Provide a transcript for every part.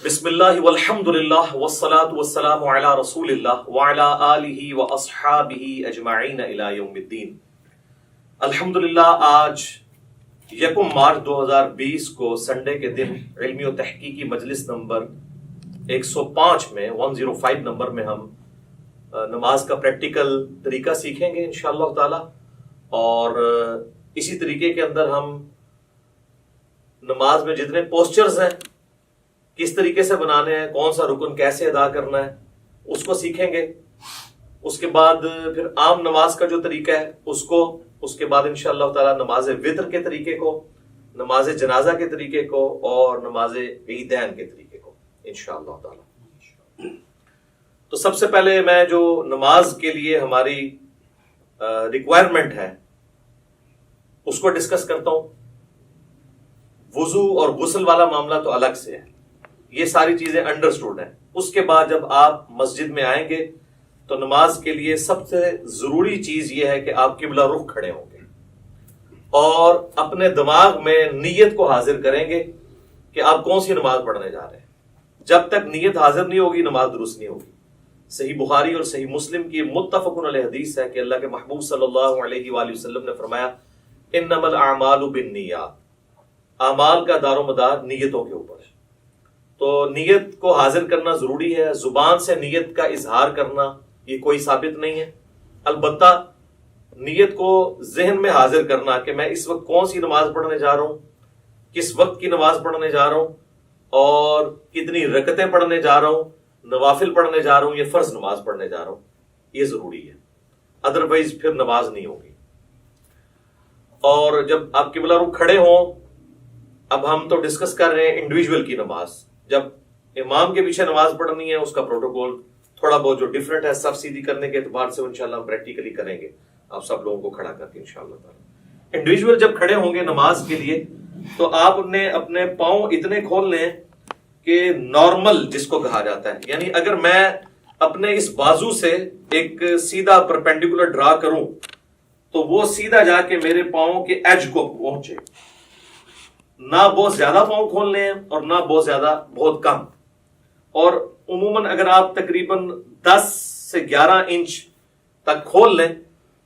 بسم اللہ والحمد للہ والصلاة والسلام علی رسول اللہ وعلی آلہ واصحابہ اجمعین الی یوم الدین۔ الحمدللہ آج 1 مارچ 2020 کو سنڈے کے دن علمی و تحقیقی مجلس نمبر 105 میں 105 نمبر میں ہم نماز کا پریکٹیکل طریقہ سیکھیں گے انشاءاللہ تعالی، اور اسی طریقے کے اندر ہم نماز میں جتنے پوسچرز ہیں کس طریقے سے بنانے ہیں، کون سا رکن کیسے ادا کرنا ہے اس کو سیکھیں گے۔ اس کے بعد پھر عام نماز کا جو طریقہ ہے اس کے بعد انشاءاللہ تعالی نماز وتر کے طریقے کو، نماز جنازہ کے طریقے کو اور نماز عیدین کے طریقے کو انشاءاللہ تعالی۔ تو سب سے پہلے میں جو نماز کے لیے ہماری ریکوائرمنٹ ہے اس کو ڈسکس کرتا ہوں۔ وضو اور غسل والا معاملہ تو الگ سے ہے، یہ ساری چیزیں انڈرسٹوڈ ہیں۔ اس کے بعد جب آپ مسجد میں آئیں گے تو نماز کے لیے سب سے ضروری چیز یہ ہے کہ آپ قبلہ رخ کھڑے ہوں گے اور اپنے دماغ میں نیت کو حاضر کریں گے کہ آپ کون سی نماز پڑھنے جا رہے ہیں۔ جب تک نیت حاضر نہیں ہوگی نماز درست نہیں ہوگی۔ صحیح بخاری اور صحیح مسلم کی متفق علیہ حدیث ہے کہ اللہ کے محبوب صلی اللہ علیہ وآلہ وسلم نے فرمایا انما الاعمال بالنیات، اعمال کا دار و مدار نیتوں کے اوپر ہے۔ تو نیت کو حاضر کرنا ضروری ہے۔ زبان سے نیت کا اظہار کرنا یہ کوئی ثابت نہیں ہے، البتہ نیت کو ذہن میں حاضر کرنا کہ میں اس وقت کون سی نماز پڑھنے جا رہا ہوں، کس وقت کی نماز پڑھنے جا رہا ہوں اور کتنی رکعتیں پڑھنے جا رہا ہوں، نوافل پڑھنے جا رہا ہوں یا فرض نماز پڑھنے جا رہا ہوں، یہ ضروری ہے، ادروائز پھر نماز نہیں ہوگی۔ اور جب آپ قبلہ رخ کھڑے ہوں، اب ہم تو ڈسکس کر رہے ہیں انڈیویجول کی نماز، جب امام کے پیچھے نماز پڑھنی ہے اس کا پروٹوکول تھوڑا بہت جو ڈیفرنٹ ہے صف سیدھی کرنے کے اعتبار سے انشاءاللہ ہم پریکٹیکلی کریں گے، آپ سب لوگوں کو کھڑا کر کے انشاءاللہ تعالی۔ انڈیویجول جب کھڑے ہوں گے نماز کے لیے تو آپ نے اپنے پاؤں اتنے کھول لیں کہ نارمل جس کو کہا جاتا ہے، یعنی اگر میں اپنے اس بازو سے ایک سیدھا پرپینڈیکولر ڈرا کروں تو وہ سیدھا جا کے میرے پاؤں کے ایج کو پہنچے، نہ بہت زیادہ پاؤں کھول لیں اور نہ بہت کم۔ اور عموماً اگر آپ تقریباً 10 سے 11 انچ تک کھول لیں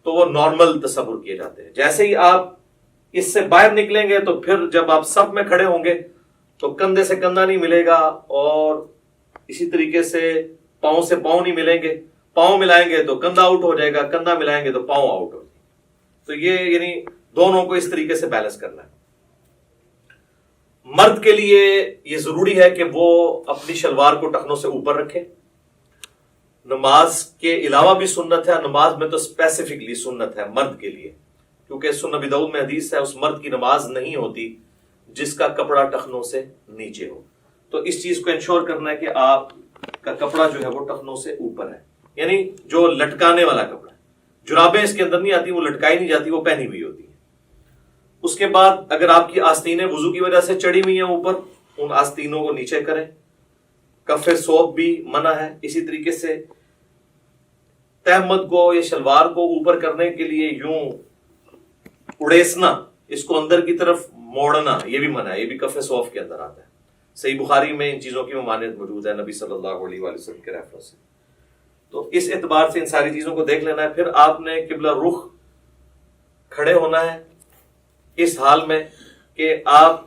تو وہ نارمل تصور کیے جاتے ہیں۔ جیسے ہی آپ اس سے باہر نکلیں گے تو پھر جب آپ صف میں کھڑے ہوں گے تو کندھے سے کندھا نہیں ملے گا اور اسی طریقے سے پاؤں سے پاؤں نہیں ملیں گے، پاؤں ملائیں گے تو کندھا آؤٹ ہو جائے گا، کندھا ملائیں گے تو پاؤں آؤٹ ہو جائے گا۔ تو یہ یعنی دونوں کو اس طریقے سے بیلنس کرنا ہے۔ مرد کے لیے یہ ضروری ہے کہ وہ اپنی شلوار کو ٹخنوں سے اوپر رکھے۔ نماز کے علاوہ بھی سنت ہے، نماز میں تو اسپیسیفکلی سنت ہے مرد کے لیے، کیونکہ سنن ابی داؤد میں حدیث ہے اس مرد کی نماز نہیں ہوتی جس کا کپڑا ٹخنوں سے نیچے ہو۔ تو اس چیز کو انشور کرنا ہے کہ آپ کا کپڑا جو ہے وہ ٹخنوں سے اوپر ہے، یعنی جو لٹکانے والا کپڑا ہے۔ جرابیں اس کے اندر نہیں آتی، وہ لٹکائی نہیں جاتی، وہ پہنی ہوئی ہوتی ہے۔ اس کے بعد اگر آپ کی آستینیں وضو کی وجہ سے چڑھی ہوئی ہیں اوپر، ان آستینوں کو نیچے کریں۔ کف ثوب بھی منع ہے۔ اسی طریقے سے تہمت کو یا شلوار کو اوپر کرنے کے لیے یوں اڑیسنا، اس کو اندر کی طرف موڑنا، یہ بھی منع ہے، یہ بھی کف ثوب کے اندر آتا ہے۔ صحیح بخاری میں ان چیزوں کی ممانعت موجود ہے نبی صلی اللہ علیہ وآلہ وسلم کے ریفرنس سے۔ تو اس اعتبار سے ان ساری چیزوں کو دیکھ لینا ہے۔ پھر آپ نے قبلہ رخ کھڑے ہونا ہے اس حال میں کہ آپ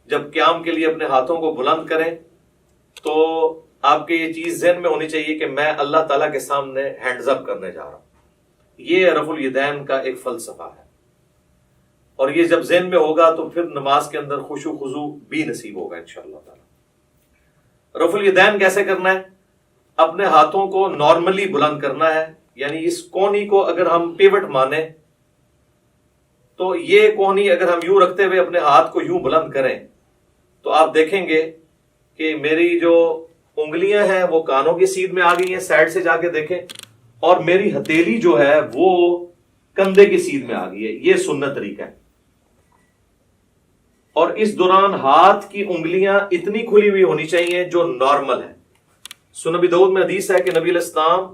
جب قیام کے لیے اپنے ہاتھوں کو بلند کریں تو آپ کے یہ چیز ذہن میں ہونی چاہیے کہ میں اللہ تعالیٰ کے سامنے ہینڈز اپ کرنے جا رہا ہوں۔ یہ رفع الیدین کا ایک فلسفہ ہے، اور یہ جب ذہن میں ہوگا تو پھر نماز کے اندر خشوع و خضوع بھی نصیب ہوگا انشاءاللہ تعالیٰ۔ رفع الیدین کیسے کرنا ہے؟ اپنے ہاتھوں کو نارملی بلند کرنا ہے، یعنی اس کونی کو اگر ہم پیوٹ مانیں تو یہ کونی اگر ہم یوں رکھتے ہوئے اپنے ہاتھ کو یوں بلند کریں تو آپ دیکھیں گے کہ میری جو انگلیاں ہیں وہ کانوں کی سیدھ میں آ گئی ہیں، سائڈ سے جا کے دیکھیں، اور میری ہتھیلی جو ہے وہ کندھے کی سیدھ میں آ گئی ہے۔ یہ سنت طریقہ ہے۔ اور اس دوران ہاتھ کی انگلیاں اتنی کھلی ہوئی ہونی چاہیے جو نارمل ہے۔ سنن ابی داؤد میں حدیث ہے کہ نبی علیہ السلام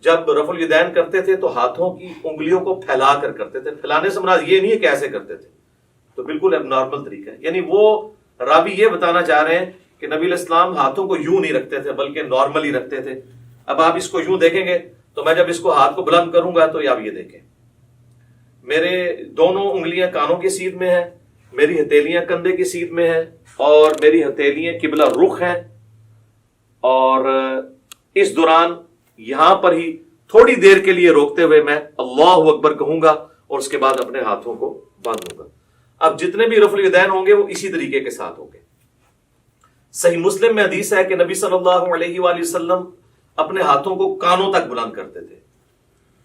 جب رفع الیدین کرتے تھے تو ہاتھوں کی انگلیوں کو پھیلا کر کرتے تھے۔ پھیلانے سے مراد یہ نہیں ہے کہ ایسے کرتے تھے، تو بالکل اب نارمل طریقہ ہے۔ یعنی وہ راوی یہ بتانا چاہ رہے ہیں کہ نبی علیہ السلام ہاتھوں کو یوں نہیں رکھتے تھے بلکہ نارملی رکھتے تھے. اب آپ اس کو یوں دیکھیں گے تو میں جب اس کو ہاتھ کو بلند کروں گا تو آپ یہ دیکھیں میرے دونوں انگلیاں کانوں کی سیدھ میں ہیں, میری ہتھیلیاں کندھے کی سیدھ میں ہیں, اور میری ہتھیلیاں قبلہ رخ ہیں, اور اس دوران یہاں پر ہی تھوڑی دیر کے لیے روکتے ہوئے میں اللہ اکبر کہوں گا اور اس کے بعد اپنے ہاتھوں کو باندھوں گا. اب جتنے بھی رفع الیدین ہوں گے وہ اسی طریقے کے ساتھ ہوں گے. صحیح مسلم میں حدیث ہے کہ نبی صلی اللہ علیہ وآلہ وسلم اپنے ہاتھوں کو کانوں تک بلند کرتے تھے.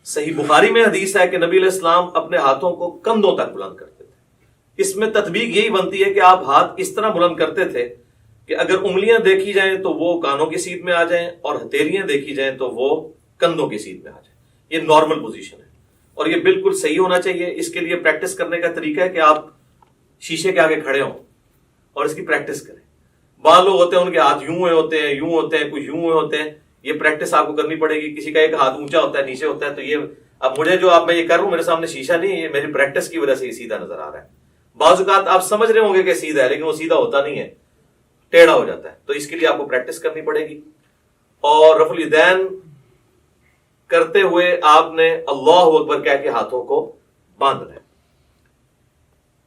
صحیح بخاری میں حدیث ہے کہ نبی علیہ السلام اپنے ہاتھوں کو کندھوں تک بلند کرتے تھے. اس میں تطبیق یہی بنتی ہے کہ آپ ہاتھ اس طرح بلند کرتے تھے کہ اگر انگلیاں دیکھی جائیں تو وہ کانوں کی سیدھ میں آ جائیں اور ہتھیلیاں دیکھی جائیں تو وہ کندھوں کی سیدھ میں آ جائیں. یہ نارمل پوزیشن ہے اور یہ بالکل صحیح ہونا چاہیے. اس کے لیے پریکٹس کرنے کا طریقہ ہے کہ آپ شیشے کے آگے کھڑے ہوں اور اس کی پریکٹس کریں. بعض لوگ ہوتے ہیں ان کے ہاتھ یوں ہوئے ہوتے ہیں, یوں ہوتے ہیں, کچھ یوں ہوئے ہوتے ہیں. یہ پریکٹس آپ کو کرنی پڑے گی. کسی کا ایک ہاتھ اونچا ہوتا ہے, نیچے ہوتا ہے, تو یہ اب مجھے جو آپ میں یہ کر رہا ہوں میرے سامنے شیشہ نہیں ہے, یہ میری پریکٹس کی وجہ سے یہ سیدھا نظر آ رہا ہے. بعض اوقات آپ سمجھ رہے ہوں گے کہ سیدھا ہے لیکن وہ سیدھا ہوتا نہیں ہے, ٹیڑھا ہو جاتا ہے. تو اس کے لیے آپ کو پریکٹس کرنی پڑے گی. اور رفع الیدین کرتے ہوئے آپ نے اللہ اکبر کہہ کے ہاتھوں کو باندھنا ہے.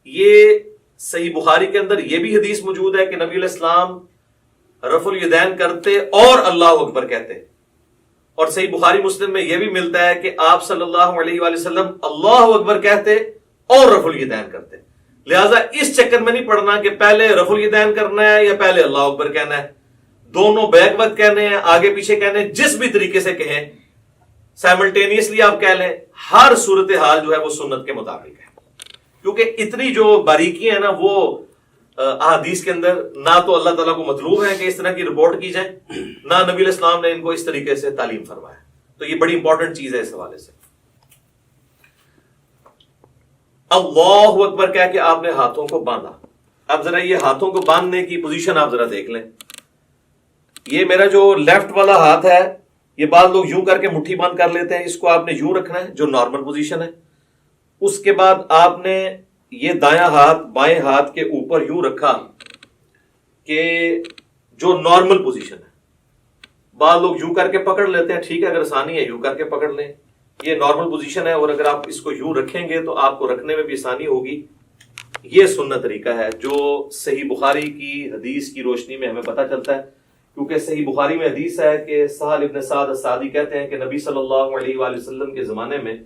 یہ صحیح بخاری کے اندر یہ بھی حدیث موجود ہے کہ نبی علیہ السلام رفع الیدین کرتے اور اللہ اکبر کہتے. اور صحیح بخاری مسلم میں یہ بھی ملتا ہے کہ آپ صلی اللہ علیہ وآلہ وسلم اللہ اکبر کہتے اور رفع الیدین کرتے. لہٰذا اس چکر میں نہیں پڑنا کہ پہلے رفع الیدین کرنا ہے یا پہلے اللہ اکبر کہنا ہے. دونوں بیک وقت کہنے ہیں, آگے پیچھے کہنے ہیں, جس بھی طریقے سے کہیں سائملٹینیسلی آپ کہہ لیں. ہر صورتحال جو ہے وہ سنت کے مطابق ہے, کیونکہ اتنی جو باریکی ہے نا وہ احادیث کے اندر نہ تو اللہ تعالیٰ کو مطلوب ہے کہ اس طرح کی رپورٹ کی جائے, نہ نبی علیہ السلام نے ان کو اس طریقے سے تعلیم فرمایا. تو یہ بڑی امپورٹنٹ چیز ہے اس حوالے سے. اللہ اکبر کہہ کے آپ نے ہاتھوں کو باندھا. اب ذرا یہ ہاتھوں کو باندھنے کی پوزیشن آپ ذرا دیکھ لیں. یہ میرا جو لیفٹ والا ہاتھ ہے یہ بعض لوگ یوں کر کے مٹھی بند کر لیتے ہیں, اس کو آپ نے یوں رکھنا ہے جو نارمل پوزیشن ہے. اس کے بعد آپ نے یہ دایاں ہاتھ بائیں ہاتھ کے اوپر یوں رکھا کہ جو نارمل پوزیشن ہے. بعض لوگ یوں کر کے پکڑ لیتے ہیں, ٹھیک ہے, اگر آسانی ہے یوں کر کے پکڑ لیں, یہ نارمل پوزیشن ہے. اور اگر آپ اس کو یوں رکھیں گے تو آپ کو رکھنے میں بھی آسانی ہوگی. یہ سنت طریقہ ہے جو صحیح بخاری کی حدیث کی روشنی میں ہمیں پتہ چلتا ہے, کیونکہ صحیح بخاری میں حدیث ہے کہ سہل ابن سعد الساعدی کہتے ہیں کہ نبی صلی اللہ علیہ وآلہ وسلم کے زمانے میں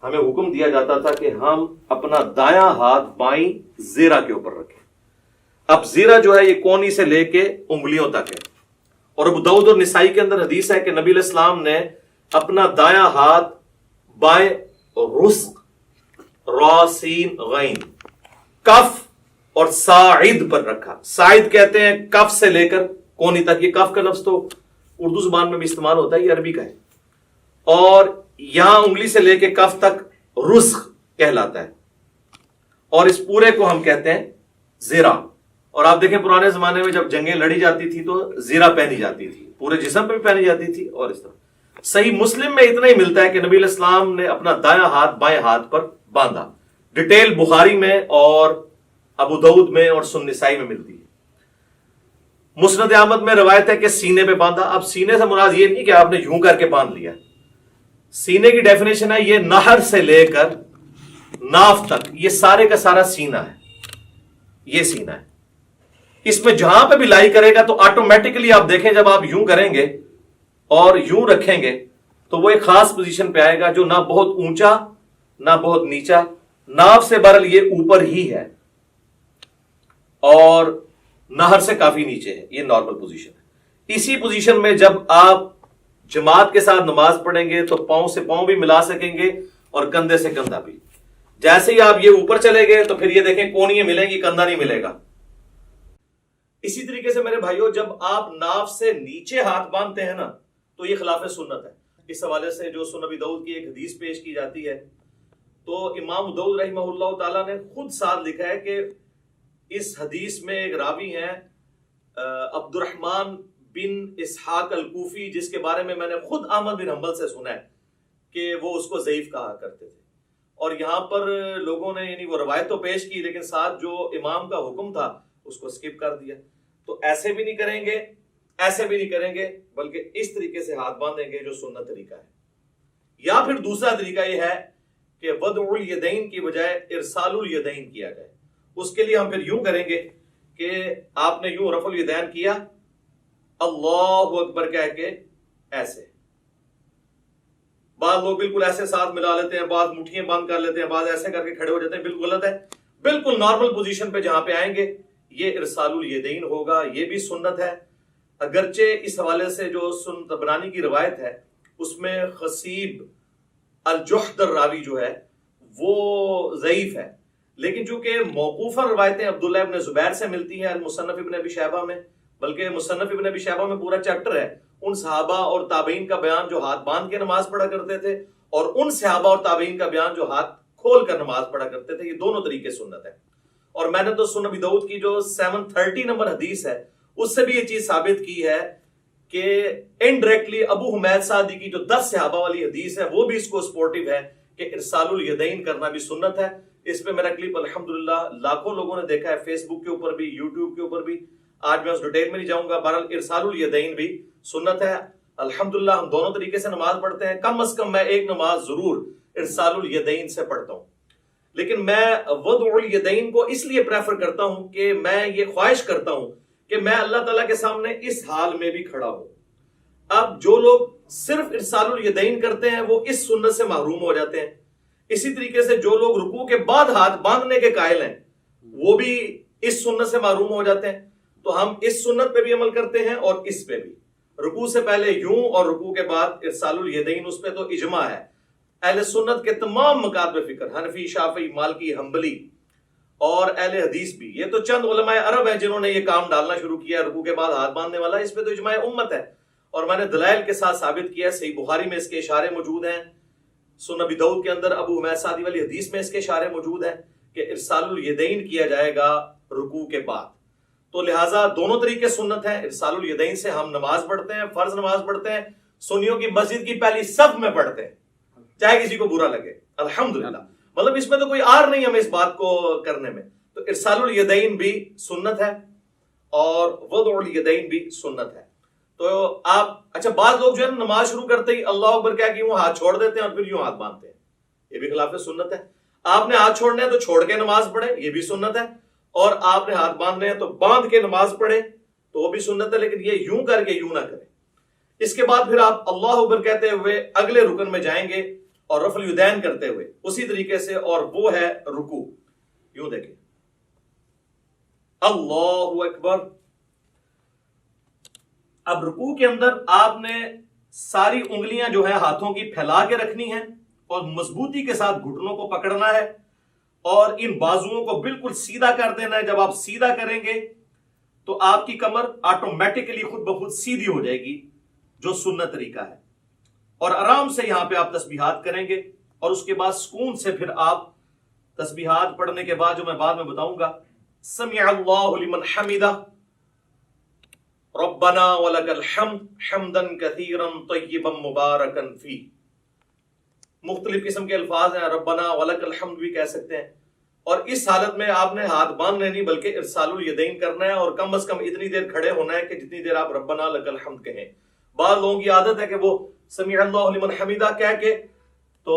ہمیں حکم دیا جاتا تھا کہ ہم اپنا دایاں ہاتھ بائیں زیرہ کے اوپر رکھیں. اب زیرہ جو ہے یہ کونی سے لے کے انگلیوں تک ہے. اور ابو داؤد اور نسائی کے اندر حدیث ہے کہ نبی علیہ السلام نے اپنا دایاں ہاتھ بائیں رسق را سین غین کف اور ساعد پر رکھا. ساعد کہتے ہیں کف سے لے کر کونی تک. یہ کف کا لفظ تو اردو زبان میں بھی استعمال ہوتا ہے, یہ عربی کا ہے. اور یہاں انگلی سے لے کے کف تک رسخ کہلاتا ہے, اور اس پورے کو ہم کہتے ہیں زیرہ. اور آپ دیکھیں پرانے زمانے میں جب جنگیں لڑی جاتی تھی تو زیرہ پہنی جاتی تھی, پورے جسم پہ بھی پہنی جاتی تھی. اور اس طرح صحیح مسلم میں اتنا ہی ملتا ہے کہ نبی علیہ السلام نے اپنا دایاں ہاتھ بائیں ہاتھ پر باندھا. ڈیٹیل بخاری میں اور ابو داؤد میں اور سنن نسائی میں ملتی ہے. مسند احمد میں روایت ہے کہ سینے پہ باندھا. اب سینے سے مراد یہ نہیں کہ آپ نے یوں کر کے باندھ لیا. سینے کی ڈیفینیشن ہے یہ نہر سے لے کر ناف تک, یہ سارے کا سارا سینہ ہے. یہ سینہ ہے. اس میں جہاں پہ بھی لائی کرے گا تو آٹومیٹکلی آپ دیکھیں جب آپ یوں کریں گے اور یوں رکھیں گے تو وہ ایک خاص پوزیشن پہ آئے گا جو نہ بہت اونچا نہ بہت نیچا, ناف سے برل یہ اوپر ہی ہے اور نہر سے کافی نیچے ہے. یہ نارمل پوزیشن ہے. اسی پوزیشن میں جب آپ جماعت کے ساتھ نماز پڑھیں گے تو پاؤں سے پاؤں بھی ملا سکیں گے اور کندھے سے کندھا بھی. جیسے ہی آپ یہ اوپر چلے گئے تو پھر یہ دیکھیں کونیاں ملیں گی, کندھا نہیں ملے گا. اسی طریقے سے میرے بھائیوں جب آپ ناف سے نیچے ہاتھ باندھتے ہیں نا تو یہ خلاف سنت ہے. اس حوالے سے جو سنن ابی داؤد کی ایک حدیث پیش کی جاتی ہے تو امام داؤد رحمہ اللہ تعالیٰ نے خود ساتھ لکھا ہے کہ اس حدیث میں ایک راوی ہیں عبد الرحمن بن اسحاق الکوفی, جس کے بارے میں نے خود احمد بن حنبل سے سنا ہے کہ وہ اس کو ضعیف کہا کرتے تھے. اور یہاں پر لوگوں نے یعنی وہ روایت تو پیش کی لیکن ساتھ جو امام کا حکم تھا اس کو سکپ کر دیا. تو ایسے بھی نہیں کریں گے، ایسے بھی نہیں کریں گے، بلکہ اس طریقے سے ہاتھ باندھیں گے جو سنت طریقہ ہے۔ یا پھر دوسرا طریقہ یہ ہے کہ وضع الیدین کی بجائے ارسال الیدین کیا جائے۔ اس کے لیے ہم پھر یوں کریں گے کہ آپ نے یوں رفع الیدین کیا، اللہ اکبر کہہ کے ایسے، بعض لوگ بالکل ایسے ساتھ ملا لیتے ہیں، بعض مٹھیاں بند کر لیتے ہیں، بعض ایسے کر کے کھڑے ہو جاتے ہیں، بالکل غلط ہے۔ بالکل نارمل پوزیشن پہ جہاں پہ آئیں گے یہ ارسال الیدین ہوگا، یہ بھی سنت ہے۔ اگرچہ اس حوالے سے جو سنن طبرانی کی روایت ہے اس میں خصیب الجحد الراوی جو ہے وہ ضعیف ہے، لیکن چونکہ موقوفہ روایتیں عبداللہ ابن زبیر سے ملتی ہیں المصنف ابن ابی شیبہ میں، بلکہ مصنف ابن ابی شیبہ میں پورا چیپٹر ہے ان صحابہ اور تابعین کا بیان جو ہاتھ باندھ کے نماز پڑھا کرتے تھے، اور ان صحابہ اور تابعین کا بیان جو ہاتھ کھول کر نماز پڑھا کرتے تھے، یہ دونوں طریقے سنت ہے۔ اور میں نے تو سنن ابی داؤد کی جو 730 نمبر حدیث ہے اس سے بھی یہ چیز ثابت کی ہے کہ انڈائریکٹلی ابو حمید سعدی کی جو 10 صحابہ والی حدیث ہے وہ بھی اس کو سپورٹیو ہے کہ ارسال الیدین کرنا بھی سنت ہے۔ اس پہ میرا کلپ الحمدللہ لاکھوں لوگوں نے دیکھا ہے، فیس بک کے اوپر بھی، یوٹیوب کے اوپر بھی۔ آج میں اس ڈیٹیل میں نہیں جاؤں گا، بہرحال ارسال الیدین بھی سنت ہے۔ الحمدللہ ہم دونوں طریقے سے نماز پڑھتے ہیں، کم از کم میں ایک نماز ضرور ارسال الیدین سے پڑھتا ہوں، لیکن میں وضع الیدین کو اس لیے پریفر کرتا ہوں کہ میں یہ خواہش کرتا ہوں کہ میں اللہ تعالیٰ کے سامنے اس حال میں بھی کھڑا ہوں۔ اب جو لوگ صرف ارسال الیدین کرتے ہیں وہ اس سنت سے محروم ہو جاتے ہیں، اسی طریقے سے جو لوگ رکوع کے بعد ہاتھ باندھنے کے قائل ہیں وہ بھی اس سنت سے محروم ہو جاتے ہیں۔ تو ہم اس سنت پہ بھی عمل کرتے ہیں اور اس پہ بھی، رکوع سے پہلے یوں اور رکوع کے بعد ارسال الیدین، اس پہ تو اجماع ہے اہل سنت کے تمام مکاتب فکر، حنفی، شافعی، مالکی، حنبلی اور اہل حدیث بھی۔ یہ تو چند علماء عرب ہیں جنہوں نے یہ کام ڈالنا شروع کیا رکوع کے بعد ہاتھ باندھنے والا، اس پہ تو اجماع امت ہے، اور میں نے دلائل کے ساتھ ثابت کیا۔ صحیح بخاری میں اس کے اشارے موجود ہیں، سنن ابی داؤد کے اندر ابو حمید سعدی والی حدیث میں اس کے اشارے موجود ہیں کہ ارسال الیدین کیا جائے گا رکوع کے بعد۔ تو لہٰذا دونوں طریقے سنت ہیں۔ ارسال الیدین سے ہم نماز پڑھتے ہیں، فرض نماز پڑھتے ہیں، سنیوں کی مسجد کی پہلی صف میں پڑھتے ہیں، چاہے کسی کو برا لگے، الحمدللہ۔ مطلب اس میں تو کوئی آر نہیں ہمیں اس بات کو کرنے میں۔ تو ارسال الیدین بھی سنت ہے اور وضع الیدین بھی سنت ہے۔ تو آپ اچھا بعض لوگ جو ہے نماز شروع کرتے ہی اللہ اکبر کہہ کے وہ ہاتھ چھوڑ دیتے ہیں اور پھر یوں ہاتھ باندھتے ہیں، یہ بھی خلاف سنت ہے۔ آپ نے ہاتھ چھوڑنے ہیں تو چھوڑ کے نماز پڑھیں، یہ بھی سنت ہے، اور آپ نے ہاتھ باندھنے ہیں تو باندھ کے نماز پڑھیں تو وہ بھی سنت ہے، لیکن یہ یوں کر کے یوں نہ کریں۔ اس کے بعد پھر آپ اللہ اکبر کہتے ہوئے اگلے رکن میں جائیں گے اور رفع الیدین کرتے ہوئے اسی طریقے سے، اور وہ ہے رکوع۔ یوں دیکھیں، اللہ اکبر۔ اب رکوع کے اندر آپ نے ساری انگلیاں جو ہے ہاتھوں کی پھیلا کے رکھنی ہیں اور مضبوطی کے ساتھ گھٹنوں کو پکڑنا ہے اور ان بازوؤں کو بالکل سیدھا کر دینا ہے۔ جب آپ سیدھا کریں گے تو آپ کی کمر آٹومیٹکلی خود بخود سیدھی ہو جائے گی، جو سنت طریقہ ہے، اور آرام سے یہاں پہ آپ تسبیحات کریں گے، اور اس کے بعد سکون سے پھر آپ تسبیحات پڑھنے کے بعد جو میں بعد میں بتاؤں گا، سمع اللہ لمن حمدہ، ربنا ولک الحمد حمدا کثیرا طیبا مبارکا فیہ، مختلف قسم کے الفاظ ہیں، ربنا ولک الحمد بھی کہہ سکتے ہیں۔ اور اس حالت میں آپ نے ہاتھ باندھنے نہیں بلکہ ارسال الیدین کرنا ہے، اور کم از کم اتنی دیر کھڑے ہونا ہے کہ جتنی دیر آپ ربنا لک الحمد کہیں۔ بعض لوگوں کی عادت ہے کہ وہ سمع اللہ لمن حمدہ کہہ کے تو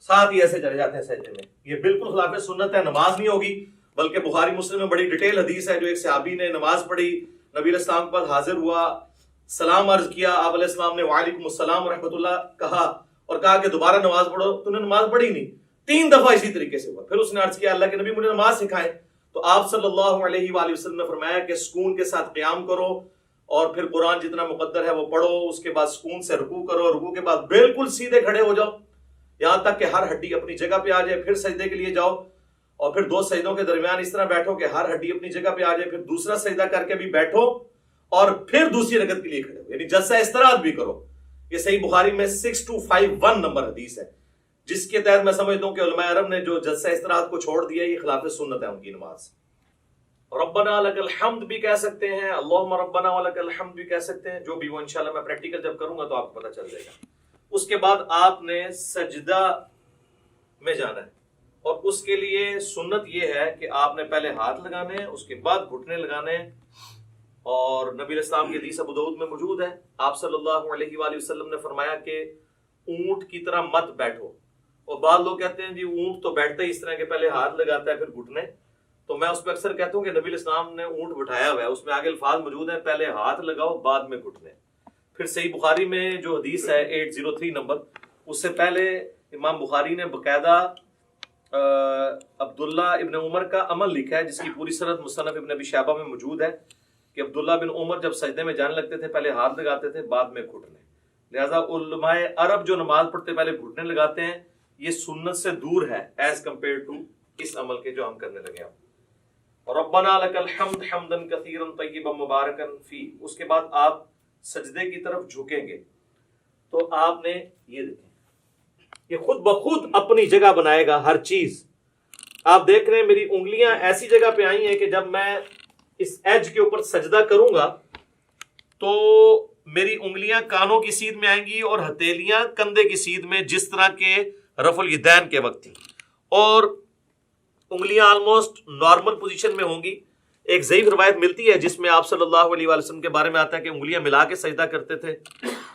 ساتھ ہی ایسے چلے جاتے ہیں سجدے میں، یہ بالکل خلاف سنت ہے، نماز نہیں ہوگی۔ بلکہ بخاری مسلم میں بڑی ڈیٹیل حدیث ہے، جو ایک صحابی نے نماز پڑھی، نبی علیہ السلام کے پاس حاضر ہوا، سلام عرض کیا، آپ علیہ السلام نے وعلیکم السلام ورحمۃ اللہ کہا اور کہا کہ دوبارہ نماز پڑھو، تو نے نماز پڑھی نہیں، 3 دفعہ اسی طریقے سے ہوا۔ پھر اس نے عرض کیا اللہ کے نبی مجھے نماز سکھائیں، تو آپ صلی اللہ علیہ وآلہ وسلم نے فرمایا کہ سکون کے ساتھ قیام کرو اور پھر قرآن جتنا مقدر ہے وہ پڑھو، اس کے بعد سکون سے رکوع کرو، رکوع کے بعد بالکل سیدھے کھڑے ہو جاؤ یہاں تک کہ ہر ہڈی اپنی جگہ پہ آ جائے، پھر سجدے کے لیے جاؤ اور پھر 2 سجدوں کے درمیان اس طرح بیٹھو کہ ہر ہڈی اپنی جگہ پہ آ جائے، پھر دوسرا سجدہ کر کے بھی بیٹھو اور پھر دوسری رکعت کے لیے کھڑے ہو، یعنی جلسہ استراحت بھی کرو۔ یہ صحیح بخاری میں 6251 نمبر حدیث ہے، جس کے تحت میں سمجھتا ہوں کہ علماء عرب نے جو جلسہ استراحت کو چھوڑ دیا یہ خلاف سنت ہے ان کی نماز۔ ربنا لک الحمد بھی کہہ سکتے ہیں، اللہم ربنا ولک الحمد بھی کہہ سکتے ہیں، جو بھی وہ انشاءاللہ میں پریکٹیکل جب کروں گا تو آپ کو پتہ چل جائے گا۔ اس کے بعد آپ نے سجدہ میں جانا ہے، اور اس کے لیے سنت یہ ہے کہ آپ نے پہلے ہاتھ لگانے ہیں، اس کے بعد گھٹنے لگانے ہیں، اور نبی علیہ السلام کی حدیث ابو داؤد میں موجود ہے، آپ صلی اللہ علیہ وآلہ وسلم نے فرمایا کہ اونٹ کی طرح مت بیٹھو. اور بعض لوگ کہتے ہیں جی اونٹ تو بیٹھتا ہی اس طرح کہ پہلے ہاتھ لگاتا ہے پھر گھٹنے، تو میں اس پہ اکثر کہتا ہوں کہ نبی علیہ السلام نے اونٹ بٹھایا ہوا ہے، اس میں آگے الفاظ موجود ہیں پہلے ہاتھ لگاؤ بعد میں گھٹنے. پھر صحیح بخاری میں جو حدیث ہے 803 نمبر، اس سے پہلے امام بخاری نے باقاعدہ عبداللہ ابن عمر کا عمل لکھا ہے جس کی پوری سند مصنف ابن ابی شیبہ میں موجود ہے کہ عبداللہ بن عمر جب سجدے میں جانے لگتے تھے پہلے ہاتھ لگاتے تھے بعد میں گھٹنے. لہذا علماء عرب جو نماز پڑھتے پہلے گھٹنے لگاتے ہیں یہ سنت سے دور ہے ایز کمپیئر ٹو اس عمل کے جو ہم کرنے لگے ہیں. ربنا لک الحمد حمدا کثیرا طیبا مبارکا فی، اس کے بعد آپ سجدے کی طرف جھکیں گے تو آپ نے یہ دیکھیں یہ خود بخود اپنی جگہ بنائے گا ہر چیز. آپ دیکھ رہے ہیں میری انگلیاں ایسی جگہ پہ آئی ہیں کہ جب میں اس ایج کے اوپر سجدہ کروں گا تو میری انگلیاں کانوں کی سیدھ میں آئیں گی اور ہتھیلیاں کندھے کی سیدھ میں جس طرح کے رفع الیدین کے وقت تھی، اور انگلیاں آلموسٹ نارمل پوزیشن میں ہوں گی. ایک ضعیف روایت ملتی ہے جس میں آپ صلی اللہ علیہ وآلہ وسلم کے بارے میں آتا ہے کہ انگلیاں ملا کے سجدہ کرتے تھے.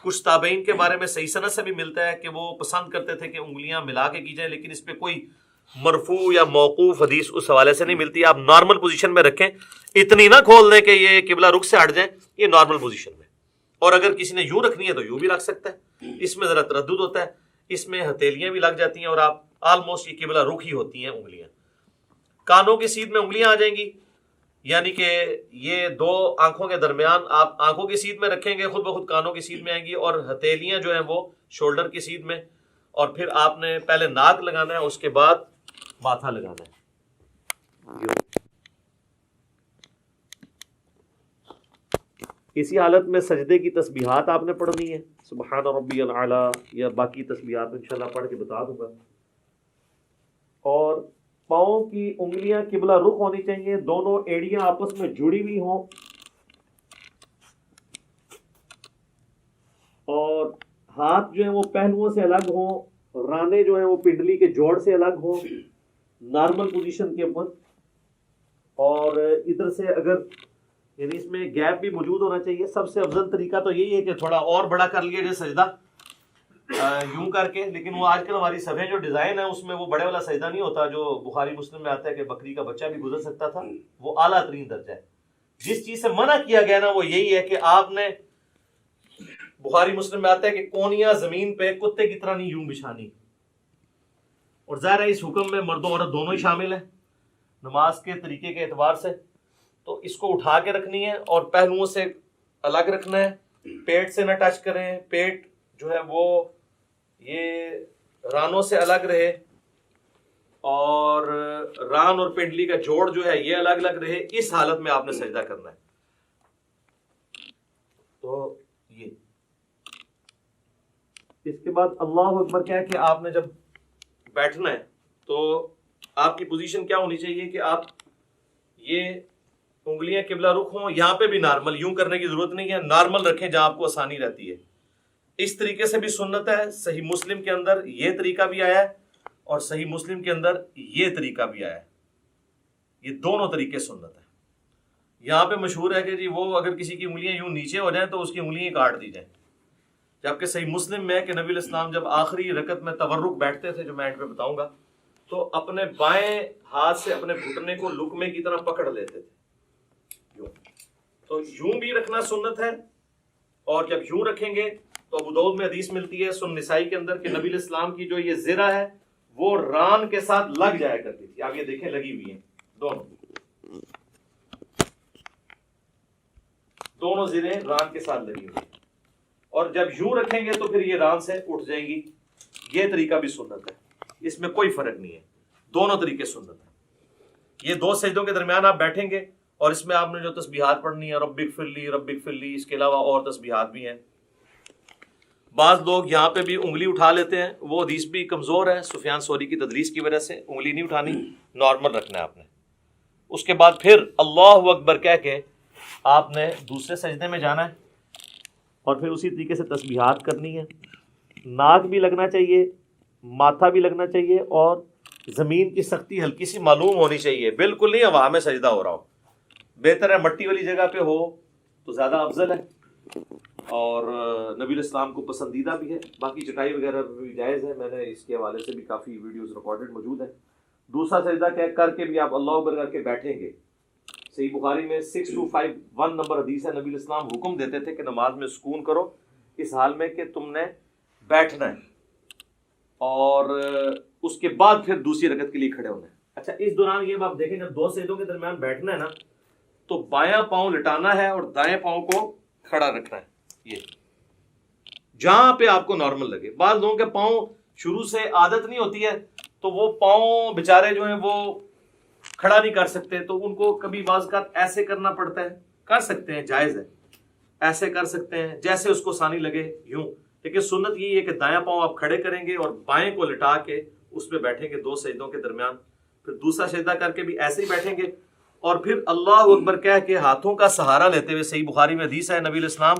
کچھ تابعین کے بارے میں صحیح سند سے بھی ملتا ہے کہ وہ پسند کرتے تھے کہ انگلیاں ملا کے کی جائیں، لیکن اس پہ کوئی مرفوع یا موقوف حدیث اس حوالے سے نہیں ملتی. آپ نارمل پوزیشن میں رکھیں، اتنی نہ کھول دیں کہ یہ قبلہ رخ سے ہٹ جائیں، یہ نارمل پوزیشن میں. اور اگر کسی نے یوں رکھنی ہے تو یوں بھی رکھ سکتا ہے، اس میں ذرا تردد ہوتا ہے، اس میں ہتھیلیاں بھی لگ جاتی ہیں اور آپ آلموسٹ یہ قبلہ رخ ہی ہوتی ہیں انگلیاں. کانوں کی سیدھ میں انگلیاں آ جائیں گی، یعنی کہ یہ دو آنکھوں کے درمیان آپ آنکھوں کی سیدھ میں رکھیں گے، خود بخود کانوں کی سیدھ میں آئیں گی، اور ہتھیلیاں جو ہیں وہ شولڈر کی سیدھ میں. اور پھر آپ نے پہلے ناک لگانا ہے، اس کے بعد ماتھا لگانا ہے. اسی حالت میں سجدے کی تسبیحات آپ نے پڑھنی ہے، سبحان ربی الاعلی، یا باقی تسبیحات انشاءاللہ پڑھ کے بتا دوں گا. اور پاؤں کی انگلیاں قبلہ رخ ہونی چاہیے، دونوں ایڑیاں آپس میں جڑی ہوئی ہوں، اور ہاتھ جو ہیں وہ پہلوؤں سے الگ ہوں، رانے جو ہیں وہ پنڈلی کے جوڑ سے الگ ہوں نارمل پوزیشن کے اوپر. اور ادھر سے اگر یعنی اس میں گیپ بھی موجود ہونا چاہیے. سب سے افضل طریقہ تو یہی ہے کہ تھوڑا اور بڑا کر لیا جائے سجدہ یوں کر کے، لیکن وہ آج کل ہماری صفحے جو ڈیزائن ہے اس میں وہ بڑے والا سجدہ نہیں ہوتا جو بخاری مسلم میں آتا ہے کہ بکری کا بچہ بھی گزر سکتا تھا، وہ اعلیٰ ترین درجہ ہے. جس چیز سے منع کیا گیا نا وہ یہی ہے کہ آپ نے، بخاری مسلم میں آتا ہے کہ کونیاں زمین پہ کتے کی طرح نہیں یوں بچھانی. اور ظاہر ہے اس حکم میں مرد و عورت دونوں ہی شامل ہیں نماز کے طریقے کے اعتبار سے. تو اس کو اٹھا کے رکھنی ہے اور پہلوؤں سے الگ رکھنا ہے، پیٹ سے نہ ٹچ کریں، پیٹ جو ہے وہ یہ رانوں سے الگ رہے، اور ران اور پنڈلی کا جوڑ جو ہے یہ الگ الگ رہے. اس حالت میں آپ نے سجدہ کرنا ہے. تو یہ اس کے بعد اللہ اکبر کیا ہے کہ آپ نے جب بیٹھنا ہے تو آپ کی پوزیشن کیا ہونی چاہیے کہ آپ یہ انگلیاں قبلہ رخ ہوں، یہاں پہ بھی نارمل، یوں کرنے کی ضرورت نہیں ہے، نارمل رکھیں جہاں آپ کو آسانی رہتی ہے. اس طریقے سے بھی سنت ہے. صحیح مسلم کے اندر یہ طریقہ بھی آیا ہے اور صحیح مسلم کے اندر یہ طریقہ بھی آیا ہے. یہ دونوں طریقے سنت ہے. یہاں پہ مشہور ہے کہ جی وہ اگر کسی کی انگلیاں یوں نیچے ہو جائیں تو اس کی انگلیاں کاٹ دی جائیں، جبکہ صحیح مسلم میں ہے کہ نبی علیہ السلام جب آخری رکعت میں تورک بیٹھتے تھے جو میں اینڈ پہ بتاؤں گا، تو اپنے بائیں ہاتھ سے اپنے گھٹنے کو لقمے کی طرح پکڑ لیتے تھے. تو یوں بھی رکھنا سنت ہے، اور جب یوں رکھیں گے تو ابو داؤد میں حدیث ملتی ہے سنن نسائی کے اندر کہ نبی علیہ السلام کی جو یہ زرہ ہے وہ ران کے ساتھ لگ جایا کرتی تھی. آپ یہ دیکھیں لگی ہوئی ہیں دونوں زریں ران کے ساتھ لگی ہوئی ہیں، اور جب یوں رکھیں گے تو پھر یہ ران سے اٹھ جائیں گی. یہ طریقہ بھی سنت ہے، اس میں کوئی فرق نہیں ہے، دونوں طریقے سنت ہیں. یہ دو سجدوں کے درمیان آپ بیٹھیں گے اور اس میں آپ نے جو تسبیحات پڑھنی ہے رب اغفر لی رب اغفر لی، اس کے علاوہ اور تسبیحات بھی ہیں. بعض لوگ یہاں پہ بھی انگلی اٹھا لیتے ہیں، وہ حدیث بھی کمزور ہے سفیان ثوری کی تدریس کی وجہ سے. انگلی نہیں اٹھانی، نارمل رکھنا ہے آپ نے. اس کے بعد پھر اللہ اکبر کہہ کے آپ نے دوسرے سجدے میں جانا ہے اور پھر اسی طریقے سے تسبیحات کرنی ہے. ناک بھی لگنا چاہیے، ماتھا بھی لگنا چاہیے، اور زمین کی سختی ہلکی سی معلوم ہونی چاہیے. بالکل نہیں ہوا میں سجدہ ہو رہا ہو، بہتر ہے مٹی والی جگہ پہ ہو تو زیادہ افضل ہے اور نبی الاسلام کو پسندیدہ بھی ہے. باقی چٹائی وغیرہ بھی جائز ہے، میں نے اس کے حوالے سے بھی کافی ویڈیوز ریکارڈڈ موجود ہیں. دوسرا سجدہ کر کے بھی آپ اللہ اکبر کر کے بیٹھیں گے. صحیح بخاری میں 6251 نمبر حدیث ہے. نبی الاسلام حکم دیتے تھے کہ نماز میں سکون کرو اس حال میں کہ تم نے بیٹھنا ہے اور اس کے بعد پھر دوسری رکعت کے لیے کھڑے ہونا ہے. اچھا اس دوران یہ آپ دیکھیں جب دو سجدوں کے درمیان بیٹھنا ہے نا تو بایاں پاؤں لٹانا ہے اور دائیں پاؤں کو کھڑا رکھنا ہے. یہ جہاں پہ آپ کو نارمل لگے. بعض لوگوں کے پاؤں شروع سے عادت نہیں ہوتی ہے تو وہ پاؤں بےچارے جو ہیں وہ کھڑا نہیں کر سکتے، تو ان کو کبھی بعض کا ایسے کرنا پڑتا ہے. کر سکتے ہیں، جائز ہے، ایسے کر سکتے ہیں جیسے اس کو آسانی لگے یوں. لیکن سنت یہی ہے کہ دایاں پاؤں آپ کھڑے کریں گے اور بائیں کو لٹا کے اس پہ بیٹھیں گے دو سجدوں کے درمیان. پھر دوسرا سجدہ کر کے بھی ایسے ہی بیٹھیں گے اور پھر اللہ اکبر کہہ کے ہاتھوں کا سہارا لیتے ہوئے، صحیح بخاری میں حدیث ہے نبی الاسلام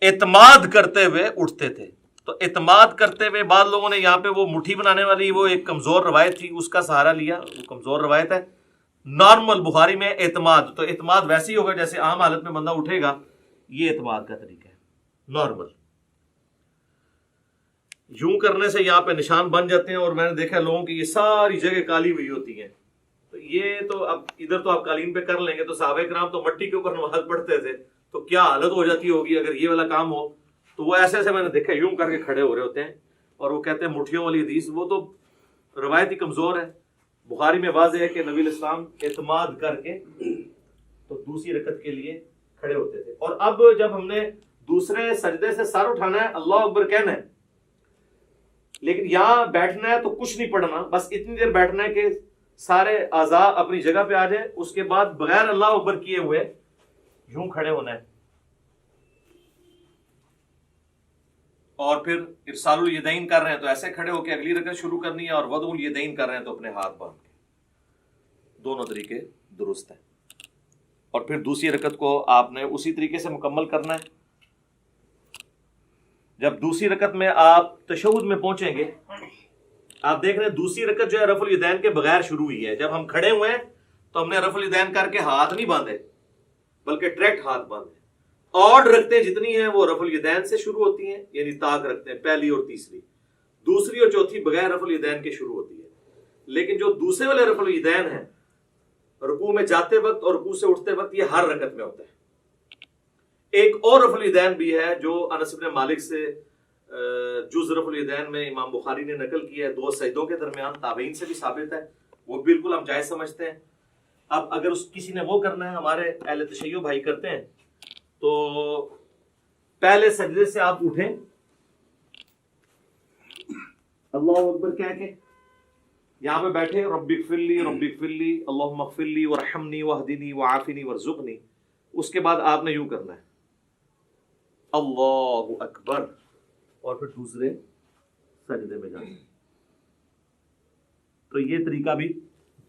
اعتماد کرتے ہوئے اٹھتے تھے. تو اعتماد کرتے ہوئے بعض لوگوں نے یہاں پہ وہ مٹھی بنانے والی وہ ایک کمزور روایت تھی اس کا سہارا لیا، وہ کمزور روایت ہے. نارمل بخاری میں اعتماد، تو اعتماد ویسے ہی ہوگا جیسے عام حالت میں بندہ اٹھے گا. یہ اعتماد کا طریقہ ہے نارمل. یوں کرنے سے یہاں پہ نشان بن جاتے ہیں اور میں نے دیکھا لوگوں کی یہ ساری جگہ کالی ہوئی ہوتی ہیں. تو یہ تو اب ادھر تو آپ قالین پہ کر لیں گے، تو صحابہ کرام تو مٹی کے اوپر نماز پڑھتے تھے تو کیا حالت ہو جاتی ہوگی اگر یہ والا کام ہو. تو وہ ایسے ایسے میں نے دیکھا یوں کر کے کھڑے ہو رہے ہوتے ہیں اور وہ کہتے ہیں مٹھیوں والی حدیث، وہ تو روایت ہی کمزور ہے. بخاری میں واضح ہے کہ نبی الاسلام اعتماد کر کے تو دوسری رکعت کے لیے کھڑے ہوتے تھے. اور اب جب ہم نے دوسرے سجدے سے سر اٹھانا ہے اللہ اکبر کہنا ہے، لیکن یہاں بیٹھنا ہے تو کچھ نہیں پڑھنا، بس اتنی دیر بیٹھنا ہے کہ سارے اعضاء اپنی جگہ پہ آ جائیں. اس کے بعد بغیر اللہ اکبر کیے ہوئے یوں کھڑے ہونا ہے اور پھر ارسال الیدین کر رہے ہیں تو ایسے کھڑے ہو کے اگلی رکعت شروع کرنی ہے، اور وضع الیدین کر رہے ہیں تو اپنے ہاتھ باندھ کے. دونوں طریقے درست ہیں. اور پھر دوسری رکعت کو آپ نے اسی طریقے سے مکمل کرنا ہے. جب دوسری رکعت میں آپ تشہد میں پہنچیں گے، آپ دیکھ رہے ہیں دوسری رکعت جو ہے رفع الیدین کے بغیر شروع ہوئی ہے. جب ہم کھڑے ہوئے ہیں تو ہم نے رفع الیدین کر کے ہاتھ نہیں باندھے بلکہ ڈائریکٹ ہاتھ باندھے. اور رکھتے جتنی ہیں وہ رفع الیدین سے شروع ہوتی ہیں، یعنی طاق رکھتے ہیں پہلی اور تیسری. دوسری اور چوتھی بغیر رفع الیدین کے شروع ہوتی ہے. لیکن جو دوسرے والے رفع الیدین ہیں رکوع میں جاتے وقت اور رکوع سے اٹھتے وقت یہ ہر رکعت میں ہوتا ہے. ایک اور رفع الیدین بھی ہے جو انس بن مالک سے جز رفع الیدین میں امام بخاری نے نقل کیا ہے دو سجدوں کے درمیان، تابعین سے بھی ثابت ہے، وہ بالکل ہم جائز سمجھتے ہیں. اب اگر کسی نے وہ کرنا ہے، ہمارے اہل تشیع بھائی کرتے ہیں، تو پہلے سجدے سے آپ اٹھیں اللہ اکبر کہہ کے یہاں پہ بیٹھے رب اغفر لی رب اغفر لی اللہم اغفر لی وارحمنی واہدنی وعافنی وارزقنی. اس کے بعد آپ نے یوں کرنا ہے اللہ اکبر اور پھر دوسرے سجدے میں جانا. تو یہ طریقہ بھی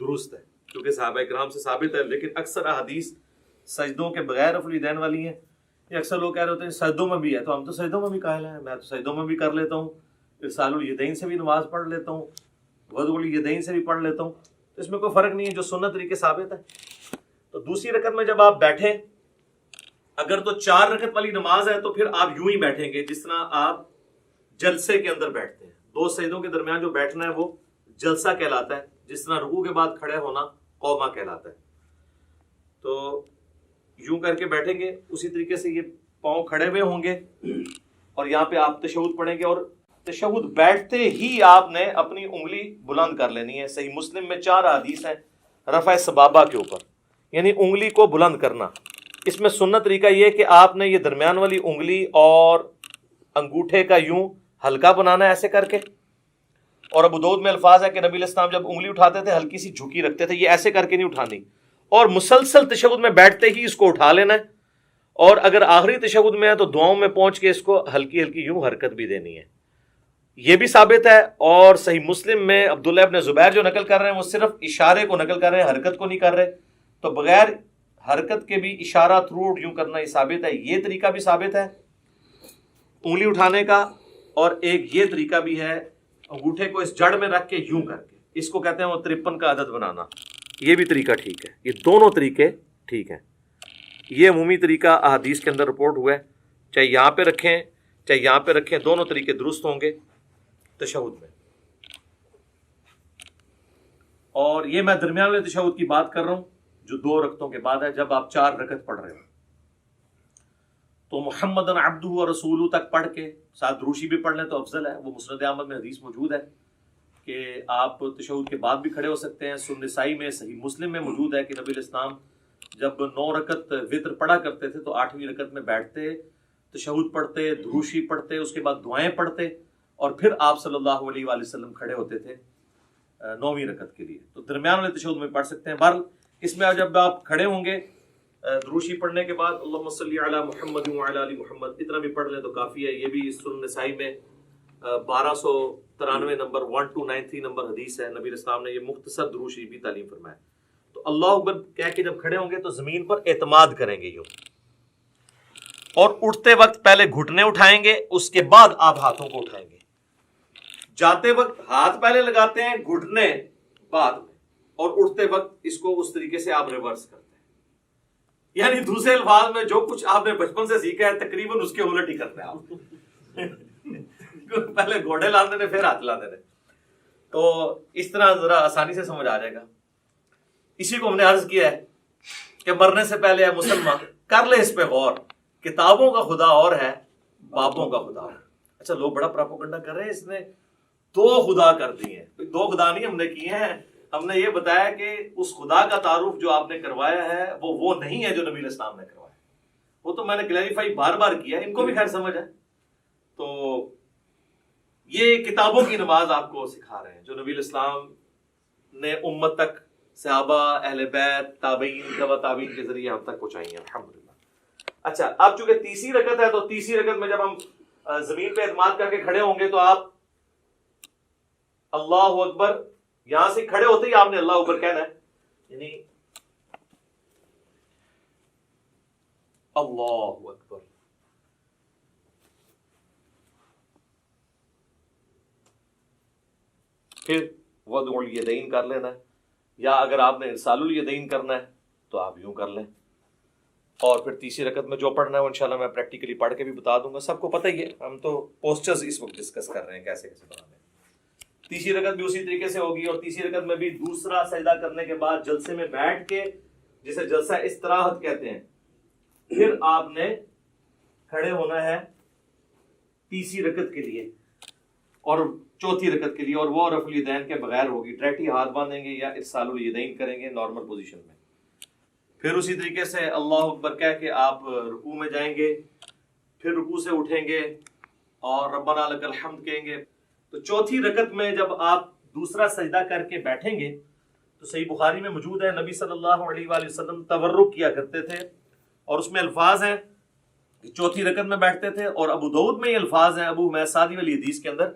درست ہے کیونکہ صحابہ کرام سے ثابت ہے. لیکن اکثر احادیث سجدوں کے بغیر رفع الیدین والی ہیں. یہ اکثر لوگ کہہ رہے ہوتے ہیں سجدوں میں بھی ہے، تو ہم تو سجدوں میں بھی قائل ہیں، میں تو سجدوں میں بھی کر لیتا ہوں، ارسال الیدین سے بھی نماز پڑھ لیتا ہوں، وضع الیدین سے بھی پڑھ لیتا ہوں. تو اس میں کوئی فرق نہیں ہے، جو سنت طریقے ثابت ہے. تو دوسری رکعت میں جب آپ بیٹھیں، اگر تو 4 رکعت والی نماز ہے تو پھر آپ یوں ہی بیٹھیں گے جس طرح آپ جلسے کے اندر بیٹھتے ہیں. دو سجدوں کے درمیان جو بیٹھنا ہے وہ جلسہ کہلاتا ہے، جس طرح رکوع کے بعد کھڑے ہونا قوما کہلاتا ہے. تو یوں کر کے بیٹھیں گے، اسی طریقے سے یہ پاؤں کھڑے ہوئے ہوں گے اور یہاں پہ آپ تشہد پڑھیں گے. اور تشہد بیٹھتے ہی آپ نے اپنی انگلی بلند کر لینی ہے. صحیح مسلم میں 4 حدیث ہیں رفع سبابہ کے اوپر، یعنی انگلی کو بلند کرنا. اس میں سنت طریقہ یہ ہے کہ آپ نے یہ درمیان والی انگلی اور انگوٹھے کا یوں ہلکا بنانا ہے ایسے کر کے. اور ابو داؤد میں الفاظ ہے کہ نبی علیہ السلام جب انگلی اٹھاتے تھے ہلکی سی جھکی رکھتے تھے، یہ ایسے کر کے نہیں اٹھانی. اور مسلسل تشہد میں بیٹھتے ہی اس کو اٹھا لینا ہے. اور اگر آخری تشہد میں ہے تو دعاؤں میں پہنچ کے اس کو ہلکی ہلکی یوں حرکت بھی دینی ہے. یہ بھی ثابت ہے. اور صحیح مسلم میں عبداللہ ابن زبیر جو نقل کر رہے ہیں وہ صرف اشارے کو نقل کر رہے ہیں، حرکت کو نہیں کر رہے. تو بغیر حرکت کے بھی اشارہ تھرو یوں کرنا یہ ثابت ہے. یہ طریقہ بھی ثابت ہے انگلی اٹھانے کا. اور ایک یہ طریقہ بھی ہے انگوٹھے کو اس جڑ میں رکھ کے یوں کر کے، اس کو کہتے ہیں وہ 53 کا عدد بنانا. یہ بھی طریقہ ٹھیک ہے. یہ دونوں طریقے ٹھیک ہیں. یہ عمومی طریقہ احادیث کے اندر رپورٹ ہوا ہے، چاہے یہاں پہ رکھیں چاہے یہاں پہ رکھیں، دونوں طریقے درست ہوں گے تشہد میں۔ اور یہ میں درمیان والے تشہد کی بات کر رہا ہوں جو 2 رکعتوں کے بعد ہے، جب آپ 4 رکعت پڑھ رہے ہو تو محمد عبدہ و رسولہ تک پڑھ کے ساتھ دروشی بھی پڑھ لیں تو افضل ہے۔ وہ مسند احمد میں حدیث موجود ہے کہ آپ تشہد کے بعد بھی کھڑے ہو سکتے ہیں۔ سنن نسائی میں، صحیح مسلم میں موجود ہے کہ نبی علیہ السلام جب 9 رکعت وتر پڑھا کرتے تھے تو 8ویں رکعت میں بیٹھتے، تشہد پڑھتے، دروشی پڑھتے، اس کے بعد دعائیں پڑھتے، اور پھر آپ صلی اللہ علیہ وآلہ وسلم کھڑے ہوتے تھے 9ویں رکعت کے لیے۔ تو درمیان والے تشہد میں پڑھ سکتے ہیں۔ بہرحال اس میں جب آپ کھڑے ہوں گے دروشی پڑھنے کے بعد اللہم صلی علی محمد وعلی آل محمد اتنا بھی پڑھ لیں تو کافی ہے۔ یہ بھی سنن نسائی میں 1293 نمبر 1293 نمبر حدیث ہے، نبی اسلام نے یہ مختصر دروشی بھی تعلیم فرمایا۔ تو اللہ اکبر کہہ کے جب کھڑے ہوں گے تو زمین پر اعتماد کریں گے یوں، اور اٹھتے وقت پہلے گھٹنے اٹھائیں گے، اس کے بعد آپ ہاتھوں کو اٹھائیں گے۔ جاتے وقت ہاتھ پہلے لگاتے ہیں، گھٹنے بعد میں، اور اٹھتے وقت اس کو اس طریقے سے آپ ریورس کرتے ہیں۔ یعنی دوسرے الفاظ میں جو کچھ آپ نے بچپن سے سیکھا ہے تقریباً اس کے الٹ ہی کرتے ہیں آپ پہلے گھوڑے لاتے تھے پھر ہاتھ لاتے تھے، تو اس طرح ذرا آسانی سے سمجھ آ جائے گا۔ اسی کو ہم نے عرض کیا ہے کہ مرنے سے پہلے اے مسلمان کر لے اس پہ غور، کتابوں کا خدا اور ہے، بابوں کا خدا اور ہے۔ اچھا لوگ بڑا پراپوگنڈا کر رہے ہیں، اس نے 2 خدا کر دیے ہیں۔ 2 خدا نہیں ہم نے کیے ہیں، ہم نے یہ بتایا کہ اس خدا کا تعارف جو آپ نے کروایا ہے وہ نہیں ہے جو نبی علیہ السلام نے کروایا۔ وہ تو میں نے کلیریفائی بار بار کیا، ان کو بھی خیر سمجھ ہے۔ تو یہ کتابوں کی نماز آپ کو سکھا رہے ہیں جو نبی علیہ السلام نے امت تک، صحابہ، اہل بیت، تابعین، تبع تابعین کے ذریعے ہم تک پہنچائی ہیں الحمدللہ۔ اچھا اب چونکہ تیسری رکعت ہے تو تیسری رکعت میں جب ہم زمین پہ اعتماد کر کے کھڑے ہوں گے تو آپ اللہ اکبر، یہاں سے کھڑے ہوتے ہی آپ نے اللہ اکبر کہنا ہے، یعنی اللہ اکبر۔ پھر وضع الیدین کر لینا ہے، یا اگر آپ نے ارسال الیدین کرنا ہے تو آپ یوں کر لیں، اور پھر تیسری رکعت میں جو پڑھنا ہے وہ انشاءاللہ میں پریکٹیکلی پڑھ کے بھی بتا دوں گا، سب کو پتہ ہی ہے، ہم تو پوسچرز اس وقت ڈسکس کر رہے ہیں کیسے کیسے بنانے ہیں۔ تیسری رکعت بھی اسی طریقے سے ہوگی، اور تیسری رکعت میں بھی دوسرا سجدہ کرنے کے بعد جلسے میں بیٹھ کے، جسے جلسہ استراحت کہتے ہیں، پھر آپ نے کھڑے ہونا ہے تیسری رکعت کے لیے اور چوتھی رکعت کے لیے، اور وہ رفع الیدین کے بغیر ہوگی، ڈائریکٹ ہاتھ باندھیں گے یا ارسال الیدین کریں گے نارمل پوزیشن میں۔ پھر اسی طریقے سے اللہ اکبر کہہ کے آپ رکوع میں جائیں گے، پھر رکوع سے اٹھیں گے اور ربنا لک الحمد کہیں گے۔ تو چوتھی رکعت میں جب آپ دوسرا سجدہ کر کے بیٹھیں گے تو صحیح بخاری میں موجود ہے نبی صلی اللہ علیہ وآلہ وسلم تورک کیا کرتے تھے، اور اس میں الفاظ ہیں کہ چوتھی رکعت میں بیٹھتے تھے، اور ابو داؤد میں یہ الفاظ ہیں ابو حمید سعدی والی حدیث کے اندر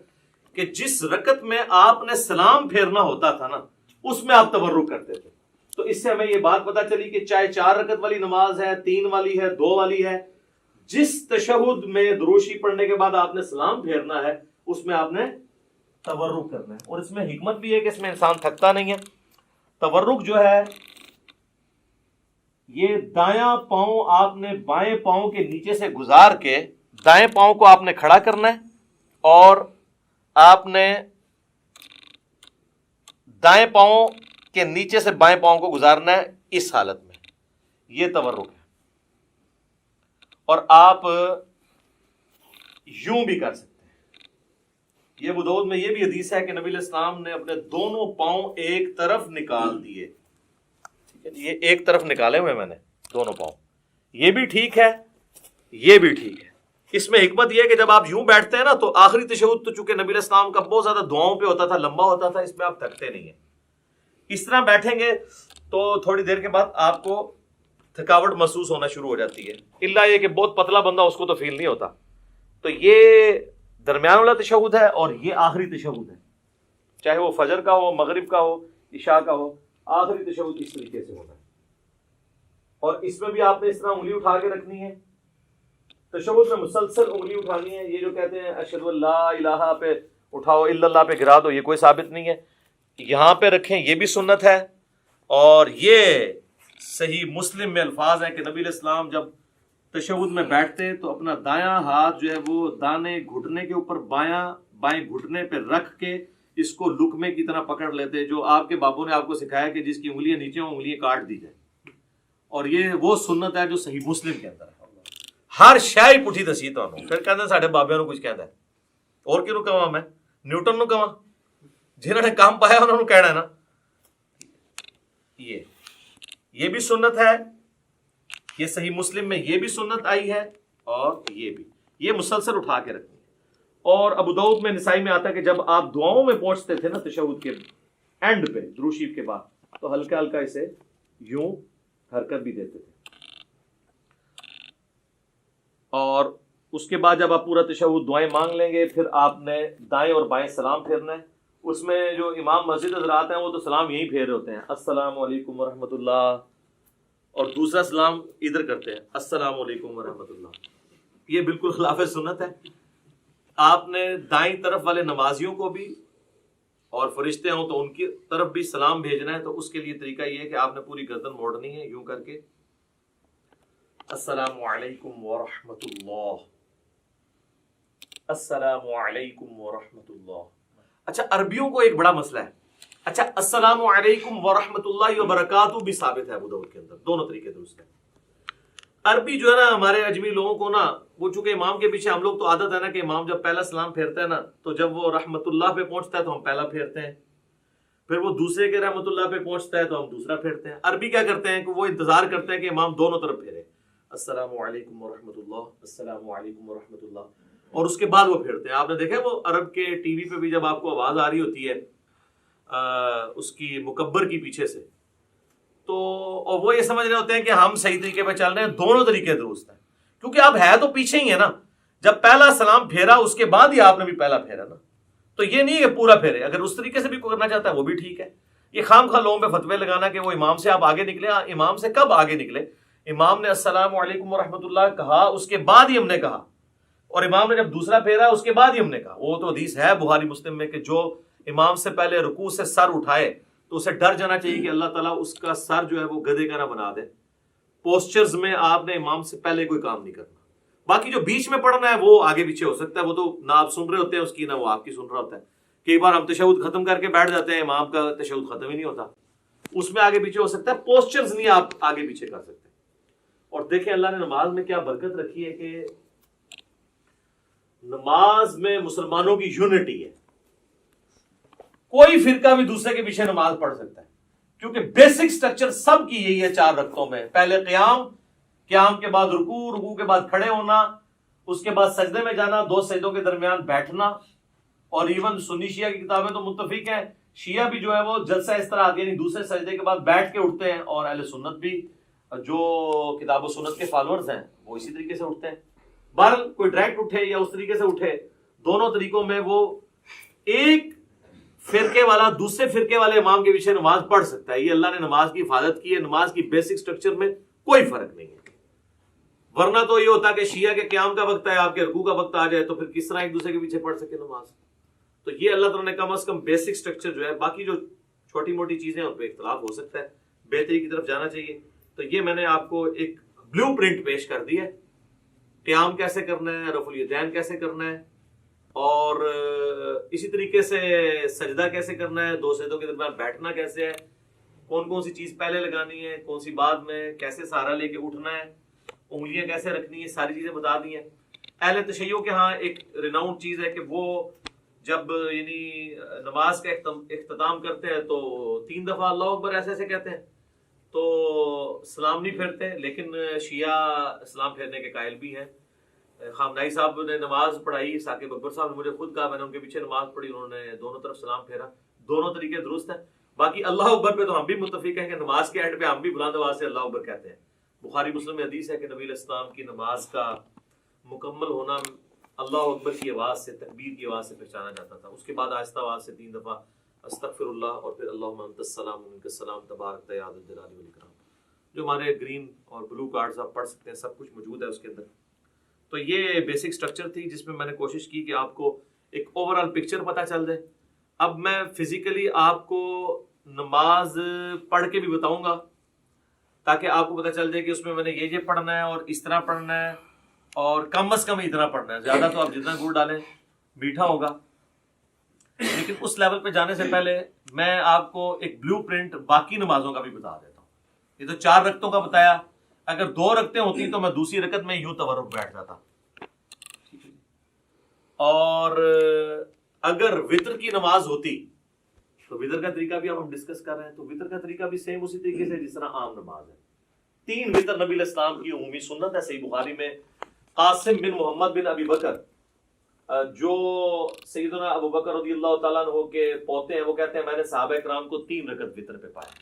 کہ جس رکعت میں آپ نے سلام پھیرنا ہوتا تھا نا اس میں آپ تورک کرتے تھے۔ تو اس سے ہمیں یہ بات پتہ چلی کہ چاہے 4 رکعت والی نماز ہے، 3 والی ہے، 2 والی ہے، جس تشہد میں دروشی پڑھنے کے بعد آپ نے سلام پھیرنا ہے اس میں آپ نے تورک کرنا ہے۔ اور اس میں حکمت بھی ہے کہ اس میں انسان تھکتا نہیں ہے۔ تورک جو ہے یہ دایاں پاؤں آپ نے بائیں پاؤں کے نیچے سے گزار کے دائیں پاؤں کو آپ نے کھڑا کرنا ہے، اور آپ نے دائیں پاؤں کے نیچے سے بائیں پاؤں کو گزارنا ہے اس حالت میں، یہ تورک ہے۔ اور آپ یوں بھی کر سکتے ہیں۔ یہ ابو داؤد میں یہ بھی حدیث ہے کہ نبی علیہ السلام نے اپنے دونوں پاؤں ایک طرف نکال دیے، یہ ایک طرف نکالے ہوئے میں نے دونوں پاؤں، یہ بھی ٹھیک ہے، یہ بھی ٹھیک ہے۔ اس میں حکمت یہ ہے کہ جب آپ یوں بیٹھتے ہیں نا تو آخری تشہد تو چونکہ نبی علیہ السلام کا بہت زیادہ دعاؤں پہ ہوتا تھا، لمبا ہوتا تھا، اس میں آپ تھکتے نہیں ہیں۔ اس طرح بیٹھیں گے تو تھوڑی دیر کے بعد آپ کو تھکاوٹ محسوس ہونا شروع ہو جاتی ہے، الا یہ کہ بہت پتلا بندہ اس کو تو فیل نہیں ہوتا۔ تو یہ درمیان والا تشہد ہے اور یہ آخری تشہد ہے، چاہے وہ فجر کا ہو، مغرب کا ہو، عشاء کا ہو، آخری تشہد اس طریقے سے ہوتا ہے۔ اور اس میں بھی آپ نے اس طرح انگلی اٹھا کے رکھنی ہے، تشہد میں مسلسل انگلی اٹھانی ہے۔ یہ جو کہتے ہیں اشہد ان لا الہ پہ اٹھاؤ، الا اللہ پہ گرا دو، یہ کوئی ثابت نہیں ہے۔ یہاں پہ رکھیں یہ بھی سنت ہے، اور یہ صحیح مسلم میں الفاظ ہیں کہ نبی علیہ السلام جب تشہد میں بیٹھتے تو اپنا دایاں ہاتھ جو ہے وہ دانے گھٹنے کے اوپر بائیں گھٹنے پہ رکھ کے اس کو لقمے کی طرح پکڑ لیتے، جو آپ کے باپوں نے آپ کو سکھایا کہ جس کی انگلیاں نیچے ہوں انگلیاں کاٹ دی جائیں، اور یہ وہ سنت ہے جو صحیح مسلم کے اندر ہے۔ ہر شے پٹھی دسی تانوں، پھر کہندے ساڈے بابیاں نوں کچھ کہندا ہے، اور کینوں کہاں میں نیوٹن نوں کہاں، جنہوں نے کام پایا انہوں نے کہنا ہے نا۔ یہ بھی سنت ہے، یہ صحیح مسلم میں یہ بھی سنت آئی ہے، اور یہ بھی، یہ مسلسل اٹھا کے رکھنی ہے۔ اور ابو داؤد میں، نسائی میں آتا ہے کہ جب آپ دعاؤں میں پہنچتے تھے نا تشہد کے اینڈ پہ درود شریف کے بعد، تو ہلکا ہلکا اسے یوں حرکت بھی دیتے تھے، اور اس کے بعد جب آپ پورا تشہد دعائیں مانگ لیں گے، پھر آپ نے دائیں اور بائیں سلام پھیرنا ہے۔ اس میں جو امام مسجد حضرات ہیں وہ تو سلام یہی پھیر ہوتے ہیں، السلام علیکم ورحمۃ اللہ، اور دوسرا سلام ادھر کرتے ہیں، السلام علیکم ورحمۃ اللہ۔ یہ بالکل خلاف سنت ہے۔ آپ نے دائیں طرف والے نمازیوں کو بھی، اور فرشتے ہوں تو ان کی طرف بھی سلام بھیجنا ہے، تو اس کے لیے طریقہ یہ ہے کہ آپ نے پوری گردن موڑنی ہے یوں کر کے، السلام علیکم ورحمۃ اللہ، السلام علیکم ورحمۃ اللہ۔ اچھا، عربیوں کو ایک بڑا مسئلہ ہے۔ اچھا، السلام علیکم ورحمۃ اللہ وبرکاتہ بھی ثابت ہے ابو داؤد کے اندر، دونوں طریقے درست ہیں۔ عربی جو ہے نا ہمارے اجمی لوگوں کو نا، وہ چونکہ امام کے پیچھے ہم لوگ تو عادت ہے نا کہ امام جب پہلا سلام پھیرتا ہے نا، تو جب وہ رحمت اللہ پہ پہنچتا ہے تو ہم پہلا پھیرتے ہیں، پھر وہ دوسرے کے رحمت اللہ پہ پہنچتا ہے تو ہم دوسرا پھیرتے ہیں۔ عربی کیا کرتے ہیں کہ وہ انتظار کرتے ہیں کہ امام دونوں طرف پھیرے، السلام علیکم ورحمۃ اللہ، السلام علیکم ورحمۃ اللہ، اور اس کے بعد وہ پھیرتے ہیں۔ آپ نے دیکھا وہ عرب کے ٹی وی پہ بھی جب آپ کو آواز آ رہی ہوتی ہے اس کی مکبر کی پیچھے سے، تو اور وہ یہ سمجھ رہے ہوتے ہیں کہ ہم صحیح طریقے پہ چل رہے ہیں، دونوں طریقے درست ہیں، کیونکہ آپ ہے تو پیچھے ہی ہے نا۔ جب پہلا سلام پھیرا اس کے بعد ہی آپ نے بھی پہلا پھیرا نا، تو یہ نہیں ہے کہ پورا پھیرے۔ اگر اس طریقے سے بھی کرنا چاہتا ہے وہ بھی ٹھیک ہے۔ یہ خام خواہ لوگوں پہ فتوے لگانا کہ وہ امام سے آپ آگے نکلے، امام سے کب آگے نکلے؟ امام نے السلام علیکم ورحمۃ اللہ کہا، اس کے بعد ہی ہم نے کہا، اور امام نے جب دوسرا پھیرا اس کے بعد ہی ہم نے کہا۔ وہ تو حدیث ہے بخاری مسلم میں کہ جو امام سے پہلے رکوع سے سر اٹھائے تو اسے ڈر جانا چاہیے کہ اللہ تعالیٰ اس کا سر جو ہے وہ گدھے کا نہ بنا دے۔ پوسچرز میں آپ نے امام سے پہلے کوئی کام نہیں کرنا۔ باقی جو بیچ میں پڑھنا ہے وہ آگے پیچھے ہو سکتا ہے، وہ تو نہ آپ سن رہے ہوتے ہیں اس کی، نہ وہ آپ کی سن رہا ہوتا ہے۔ کئی بار ہم تشہد ختم کر کے بیٹھ جاتے ہیں، امام کا تشہد ختم ہی نہیں ہوتا، اس میں آگے پیچھے ہو سکتا ہے، پوسچرز نہیں آپ آگے پیچھے کر سکتے۔ اور دیکھیں اللہ نے نماز میں کیا برکت رکھی ہے کہ نماز میں مسلمانوں کی یونٹی ہے، کوئی فرقہ بھی دوسرے کے پیچھے نماز پڑھ سکتا ہے، کیونکہ بیسک سٹرکچر سب کی یہی ہے 4 رکعتوں میں۔ پہلے قیام کے بعد رکوع، رکوع کے بعد کھڑے ہونا، اس کے بعد سجدے میں جانا، 2 سجدوں کے درمیان بیٹھنا۔ اور ایون سنی شیعہ کی کتابیں تو متفق ہیں، شیعہ بھی جو ہے وہ جلسہ اس طرح آتی ہے، یعنی دوسرے سجدے کے بعد بیٹھ کے اٹھتے ہیں، اور اہل سنت بھی جو کتاب و سنت کے فالوورز ہیں وہ اسی طریقے سے اٹھتے ہیں۔ بہرحال کوئی ڈائریکٹ اٹھے یا اس طریقے سے اٹھے، دونوں طریقوں میں وہ ایک فرقے والا دوسرے فرقے والے امام کے پیچھے نماز پڑھ سکتا ہے۔ یہ اللہ نے نماز کی حفاظت کی ہے، نماز کی بیسک سٹرکچر میں کوئی فرق نہیں ہے۔ ورنہ تو یہ ہوتا کہ شیعہ کے قیام کا وقت ہے، آپ کے رکوع کا وقت آ جائے، تو پھر کس طرح ایک دوسرے کے پیچھے پڑھ سکے نماز؟ تو یہ اللہ تعالیٰ نے کم از کم بیسک سٹرکچر جو ہے، باقی جو چھوٹی موٹی چیزیں ان پہ اختلاف ہو سکتا ہے، بہتری کی طرف جانا چاہیے۔ تو یہ میں نے آپ کو ایک بلیو پرنٹ پیش کر دی ہے، قیام کیسے کرنا ہے، رفع الیدین کیسے کرنا ہے، اور اسی طریقے سے سجدہ کیسے کرنا ہے، 2 سجدوں کے درمیان بیٹھنا کیسے ہے، کون کون سی چیز پہلے لگانی ہے، کون سی بعد میں، کیسے سہارا لے کے اٹھنا ہے، انگلیاں کیسے رکھنی ہے، ساری چیزیں بتا دی ہیں۔ اہل تشیع کے ہاں ایک ریناؤنڈ چیز ہے کہ وہ جب یعنی نماز کا اختتام کرتے ہیں تو 3 دفعہ اللہ اکبر ایسے ایسے کہتے ہیں، تو سلام نہیں پھیرتے، لیکن شیعہ سلام پھیرنے کے قائل بھی ہیں۔ خامنائی صاحب نے نماز پڑھائی، ثاقب اکبر صاحب نے مجھے خود کہا، میں نے ان کے پیچھے نماز پڑھی، انہوں نے دونوں طرف سلام پھیرا، دونوں طریقے درست ہیں۔ باقی اللہ اکبر پہ تو ہم بھی متفق ہیں کہ نماز کے اینڈ پہ ہم بھی بلند آواز سے اللہ اکبر کہتے ہیں۔ بخاری مسلم میں حدیث ہے کہ نبی علیہ السلام کی نماز کا مکمل ہونا اللہ اکبر کی آواز سے، تکبیر کی آواز سے پہچانا جاتا تھا۔ اس کے بعد آہستہ آواز سے 3 دفعہ استغفر اللہ، اور پھر اللہم انت السلام و منک السلام تبارک یا ذا الجلال والاکرام۔ جو ہمارے گرین اور بلو کارڈز آپ پڑھ سکتے ہیں، سب کچھ موجود ہے اس کے اندر۔ تو یہ بیسک سٹرکچر تھی جس میں نے کوشش کی کہ آپ کو ایک اوور آل پکچر پتہ چل جائے۔ اب میں فزیکلی آپ کو نماز پڑھ کے بھی بتاؤں گا، تاکہ آپ کو پتہ چل جائے کہ اس میں نے یہ پڑھنا ہے اور اس طرح پڑھنا ہے اور کم از کم اتنا پڑھنا ہے. زیادہ تو آپ جتنا گڑ ڈالیں میٹھا ہوگا. لیکن اس لیول پہ جانے سے پہلے میں آپ کو ایک بلو پرنٹ باقی نمازوں کا بھی بتا دیتا ہوں. یہ تو 4 رکعتوں کا بتایا, اگر 2 رکعتیں ہوتی تو میں دوسری رکعت میں یوں تورک بیٹھ جاتا. اور اگر وطر کی نماز ہوتی تو وطر کا طریقہ بھی ہم ڈسکس کر رہے ہیں, تو وطر کا طریقہ بھی سیم اسی طریقے سے جس طرح عام نماز ہے. 3 وطر نبی علیہ السلام کی عمومی سنت ہے. صحیح بخاری میں قاسم بن محمد بن ابی بکر جو سیدنا ابو بکر رضی اللہ تعالیٰ عنہ کے پوتے ہیں, وہ کہتے ہیں میں نے صحابہ کرام کو 3 رکعت وطر پہ پایا,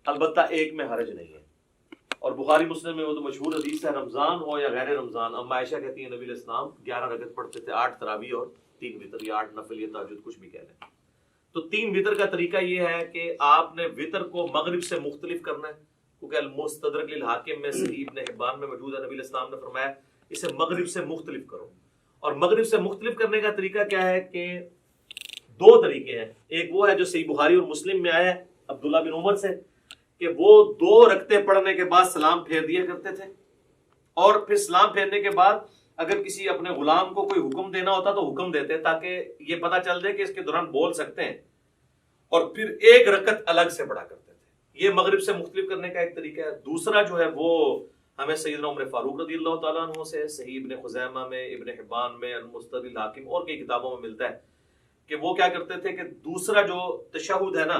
البتہ ایک میں حرج نہیں ہے. اور بخاری مسلم میں وہ تو مشہور حدیث ہے, رمضان ہو یا غیر رمضان, اما عائشہ کہتی ہیں نبی علیہ السلام 11 رکعت پڑھتے تھے, 8 تراویح اور 3 وطر, یا 8 نفل یا تہجد کچھ بھی کہہ لیں. تو 3 وطر کا طریقہ یہ ہے کہ آپ نے وطر کو مغرب سے مختلف کرنا ہے, کیونکہ المستدرک للحاکم میں صحیح ابن حبان میں موجود ہے, نبی علیہ السلام نے فرمایا اسے مغرب سے مختلف کرو. اور مغرب سے مختلف کرنے کا طریقہ کیا ہے کہ 2 طریقے ہیں. ایک وہ ہے جو صحیح بخاری اور مسلم میں آیا ہے عبداللہ بن عمر سے, کہ وہ 2 رکعتیں پڑھنے کے بعد سلام پھیر دیا کرتے تھے, اور پھر سلام پھیرنے کے بعد اگر کسی اپنے غلام کو کوئی حکم دینا ہوتا تو حکم دیتے, تاکہ یہ پتہ چل جائے کہ اس کے دوران بول سکتے ہیں, اور پھر 1 رکعت الگ سے پڑھا کرتے تھے. یہ مغرب سے مختلف کرنے کا ایک طریقہ ہے. دوسرا جو ہے وہ ہمیں سیدنا عمر فاروق رضی اللہ تعالیٰ عنہ سے صحیح ابن خزیمہ میں, ابن حبان میں, المستدرک للحاکم اور کئی کتابوں میں ملتا ہے کہ وہ کیا کرتے تھے کہ دوسرا جو تشہد ہے نا,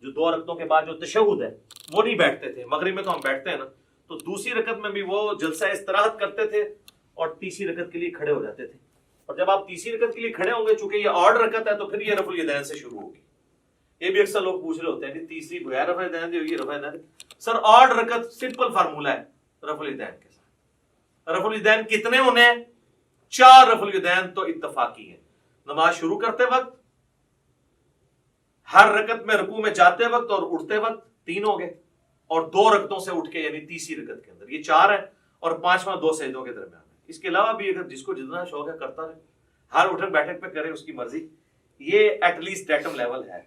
جو 2 رکعتوں کے بعد جو تشہد ہے وہ نہیں بیٹھتے تھے. مغرب میں تو ہم بیٹھتے ہیں نا, تو دوسری رکعت میں بھی وہ جلسہ استراحت کرتے تھے اور تیسری رکعت کے لیے کھڑے ہو جاتے تھے. اور جب آپ تیسری رکعت کے لیے کھڑے ہوں گے, چونکہ یہ آڈ رکعت ہے, تو پھر یہ رفع الیدین سے شروع ہوگی. یہ بھی اکثر لوگ پوچھ رہے ہوتے ہیں کہ تیسری بغیر رفع الیدین دی ہوگی, رفع الیدین. سر آڈ رکعت سمپل فارمولہ ہے رفع الیدین کے ساتھ. رفع الیدین کتنے ہونے ہیں؟ 4 رفع الیدین تو اتفاقی ہیں. نماز شروع کرتے وقت, ہر رکعت میں رکوع میں جاتے وقت اور اٹھتے وقت 3 ہو گئے, اور 2 رکعتوں سے اٹھ کے یعنی تیسری رکعت کے اندر یہ 4 ہے, اور 5واں 2 سجدوں کے درمیان ہے. اس کے علاوہ بھی اگر جس کو جتنا شوق ہے کرتا رہے, ہر اٹھک بیٹھک پہ کرے, اس کی مرضی. یہ ایٹ لیسٹ ڈیٹم لیول ہے.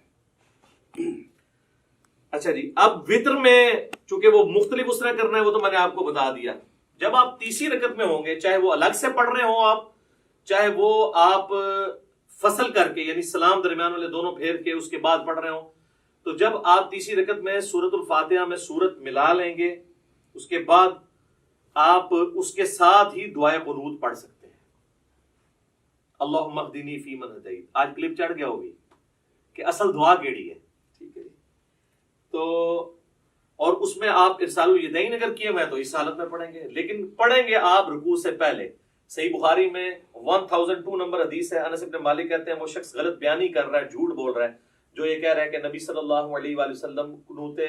اچھا جی, اب وطر میں چونکہ وہ مختلف اس طرح کرنا ہے, وہ تو میں نے آپ کو بتا دیا. جب آپ تیسری رکعت میں ہوں گے, چاہے وہ الگ سے پڑھ رہے ہوں آپ, چاہے وہ آپ فصل کر کے یعنی سلام درمیان والے دونوں پھیر کے اس کے بعد پڑھ رہے ہوں, تو جب آپ تیسری رکعت میں سورۃ الفاتحہ میں سورت ملا لیں گے, اس کے بعد آپ اس کے ساتھ ہی دعائے قنوت پڑھ سکتے ہیں. اللہم اہدنی فیمن ہدیت. آج کلپ چڑھ گیا ہوگی کہ اصل دعا کیڑی ہے, ٹھیک ہے. تو اور اس میں آپ ارسال الیدین اگر کیے ہوئے تو اس حالت میں پڑھیں گے, لیکن پڑھیں گے آپ رکوع سے پہلے. صحیح بخاری میں 1002 نمبر حدیث ہے, انس بن مالک کہتے ہیں وہ شخص غلط بیانی کر رہا ہے, جھوٹ بول رہا ہے, جو یہ کہہ رہا ہے کہ نبی صلی اللہ علیہ وآلہ وسلم قنوت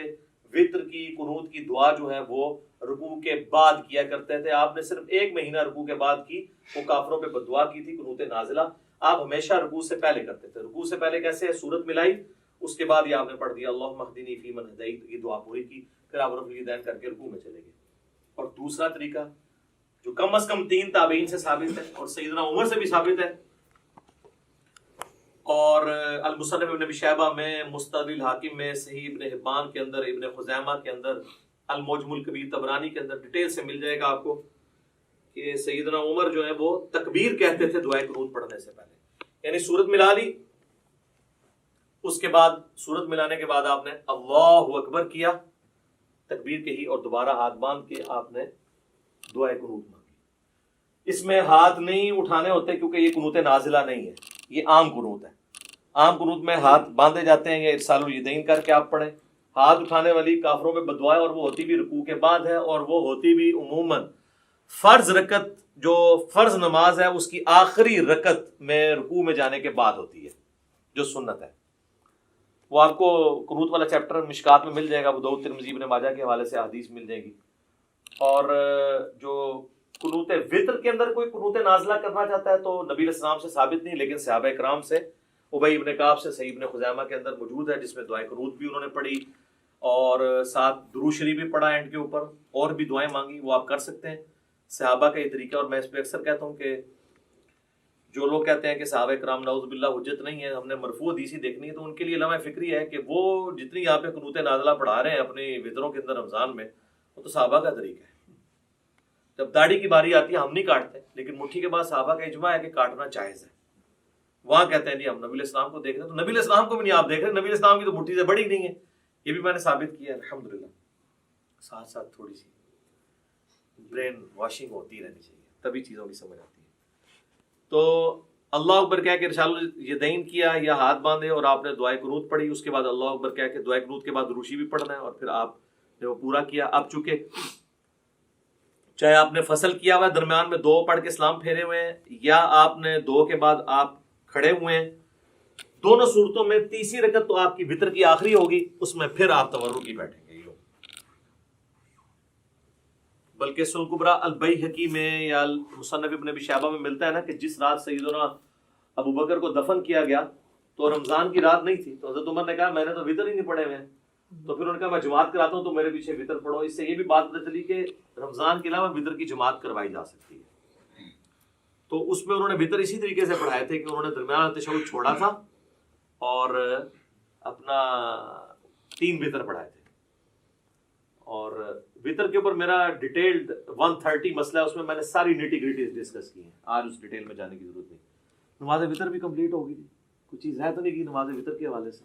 وطر کی قنوت کی دعا جو ہے وہ رکوع کے بعد کیا کرتے تھے. آپ نے صرف 1 مہینہ رکوع کے بعد کی, وہ کافروں پہ بد دعا کی تھی, قنوت نازلہ. آپ ہمیشہ رکوع سے پہلے کرتے تھے. رکوع سے پہلے کیسے ہے, سورت ملائی, اس کے بعد یہ آپ نے پڑھ دیا اللہم اہدنی فیمن ہدیت, یہ دعا پوری کی, پھر آپ رفع الیدین کر کے رکوع میں چلے گئے. اور دوسرا طریقہ جو کم از کم 3 تابعین سے ثابت ہے اور سیدنا عمر سے بھی ثابت ہے, اور المصنف ابن ابی شیبہ میں, مستدرک الحاکم میں, صحیح ابن حبان کے اندر, ابن خزیمہ کے اندر, المعجم الکبیر طبرانی کے اندر ڈیٹیل سے مل جائے گا آپ کو کہ سیدنا عمر جو ہے وہ تکبیر کہتے تھے دعائے قنوت پڑھنے سے پہلے. یعنی سورت ملا لی, اس کے بعد سورت ملانے کے بعد آپ نے اللہ اکبر کیا, تکبیر کہی, اور دوبارہ ہاتھ باندھ کے آپ نے دعائے قنوت مانگی. اس میں ہاتھ نہیں اٹھانے ہوتے کیونکہ یہ قنوت نازلہ نہیں ہے, یہ عام قنوت ہے. عام قنوت میں ہاتھ باندھے جاتے ہیں یا ارسال الیدین کر کے آپ پڑھیں. ہاتھ اٹھانے والی کافروں پہ بد دعا ہے, اور وہ ہوتی بھی رکوع کے بعد ہے, اور وہ ہوتی بھی عموماً فرض رکعت جو فرض نماز ہے اس کی آخری رکعت میں رکوع میں جانے کے بعد ہوتی ہے, جو سنت ہے. وہ آپ کو قنوت والا چیپٹر مشکات میں مل جائے گا, ابو داؤد ترمذی ابن ماجہ کے حوالے سے حدیث مل جائے گی. اور جو قنوت وطر کے اندر کوئی قنوت نازلہ کرنا چاہتا ہے تو نبی علیہ السلام سے ثابت نہیں, لیکن صحابہ کرام سے, ابی ابن کعب سے صحیح ابن خزیمہ کے اندر موجود ہے, جس میں دعائے قنوت بھی انہوں نے پڑھی اور ساتھ درود شریف بھی پڑھا اینڈ کے اوپر, اور بھی دعائیں مانگی. وہ آپ کر سکتے ہیں, صحابہ کا یہ طریقہ. اور میں اس پہ اکثر کہتا ہوں کہ جو لوگ کہتے ہیں کہ صحابہ کرام نعوذ باللہ حجت نہیں ہے، ہم نے مرفوع حدیثی دیکھنی ہے، تو ان کے لیے لمحہ فکری ہے کہ وہ جتنی یہاں پہ قنوت نازلہ پڑھا رہے ہیں اپنے وطروں کے اندر رمضان میں، وہ تو صحابہ کا طریقہ ہے۔ جب داڑھی کی باری آتی ہے ہم نہیں کاٹتے، لیکن مٹھی کے بعد صحابہ کا اجماع ہے کہ کاٹنا جائز ہے۔ وہاں کہتے ہیں جی ہم نبی علیہ السلام کو دیکھ رہے ہیں، تو نبی علیہ السلام کو بھی نہیں آپ دیکھ رہے، نبی علیہ السلام کی تو مٹھی سے بڑی نہیں ہے، یہ بھی میں نے ثابت کیا ہے الحمدللہ۔ ساتھ ساتھ تھوڑی سی برین واشنگ ہوتی رہنی چاہیے، تبھی چیزوں کی سمجھ آتی ہے۔ تو اللہ اکبر کہہ کے ارسال الیدین کیا یا ہاتھ باندھے اور آپ نے دعائے قنوت پڑھی، اس کے بعد اللہ اکبر کہہ کے دعائے قنوت کے بعد روشی بھی پڑھنا ہے، اور پھر آپ نے وہ پورا کیا۔ اب چونکہ چاہے آپ نے فصل کیا ہوا ہے، درمیان میں 2 پڑھ کے سلام پھیرے ہوئے ہیں، یا آپ نے 2 کے بعد آپ کھڑے ہوئے ہیں، دونوں صورتوں میں تیسری رکعت تو آپ کی وتر کی آخری ہوگی، اس میں پھر آپ تورکی بیٹھیں گے۔ بلکہ سنن کبریٰ البیہقی میں یا مصنف ابن ابی شیبہ میں ملتا ہے نا کہ جس رات سیدنا ابو بکر کو دفن کیا گیا تو رمضان کی رات نہیں تھی، تو حضرت عمر نے کہا میں نے تو وتر ہی نہیں پڑھے ہوئے ہیں، تو پھر انہوں نے کہا میں جماعت کراتا ہوں تو میرے پیچھے وتر پڑھو۔ اس سے یہ بھی بات پتہ چلی کہ رمضان کے علاوہ وتر کی جماعت کروائی جا سکتی ہے۔ تو اس میں انہوں نے وتر اسی طریقے سے پڑھائے تھے کہ انہوں نے درمیان تشہد چھوڑا تھا اور اپنا 3 وتر پڑھائے تھے۔ اور وتر کے اوپر میرا ڈیٹیلڈ 130 مسئلہ ہے، اس میں میں نے ساری نیٹی گریٹیز ڈسکس کی ہیں، آج اس ڈیٹیل میں جانے کی ضرورت نہیں۔ نماز وتر بھی کمپلیٹ ہوگی تھی، کوئی چیز ہے تو نہیں کی نماز وتر کے حوالے سے؟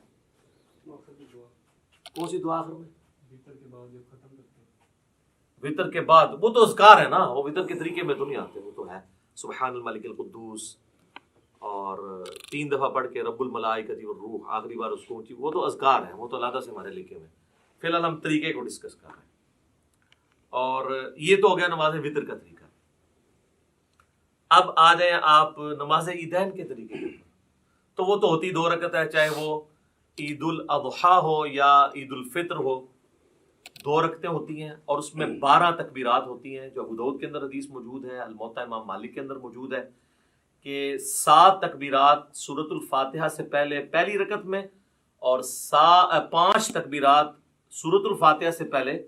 کون سی دعا آخر میں؟ وتر کے بعد جب ختم کرتے ہیں، وتر کے بعد وہ تو اذکار ہے نا، وہ وتر کے طریقے میں تو نہیں آتے، وہ تو ہے سبحان الملک القدوس اور 3 دفعہ پڑھ کے رب الملائکۃ والروح، آخری بار اس کو اونچی، وہ تو اذکار ہیں، وہ تو علیحدہ سے ہمارے لکھے ہوئے ہیں۔ فی الحال ہم طریقے کو ڈسکس کر رہے ہیں، اور یہ تو ہو گیا نماز وتر کا طریقہ۔ اب آ جائیں آپ نماز عیدین کے طریقے کے اوپر، تو وہ تو ہوتی 2 رکعت ہے، چاہے وہ عید الاضحیٰ ہو یا عید الفطر ہو، 2 رکعتیں ہوتی ہیں، اور اس میں 12 تکبیرات ہوتی ہیں، جو ابو داؤد کے اندر حدیث موجود ہے، الموطا امام مالک کے اندر موجود ہے کہ 7 تکبیرات سورۃ الفاتحہ سے پہلے پہلی رکعت میں، اور 5 تکبیرات سورۃ الفاتحہ سے پہلے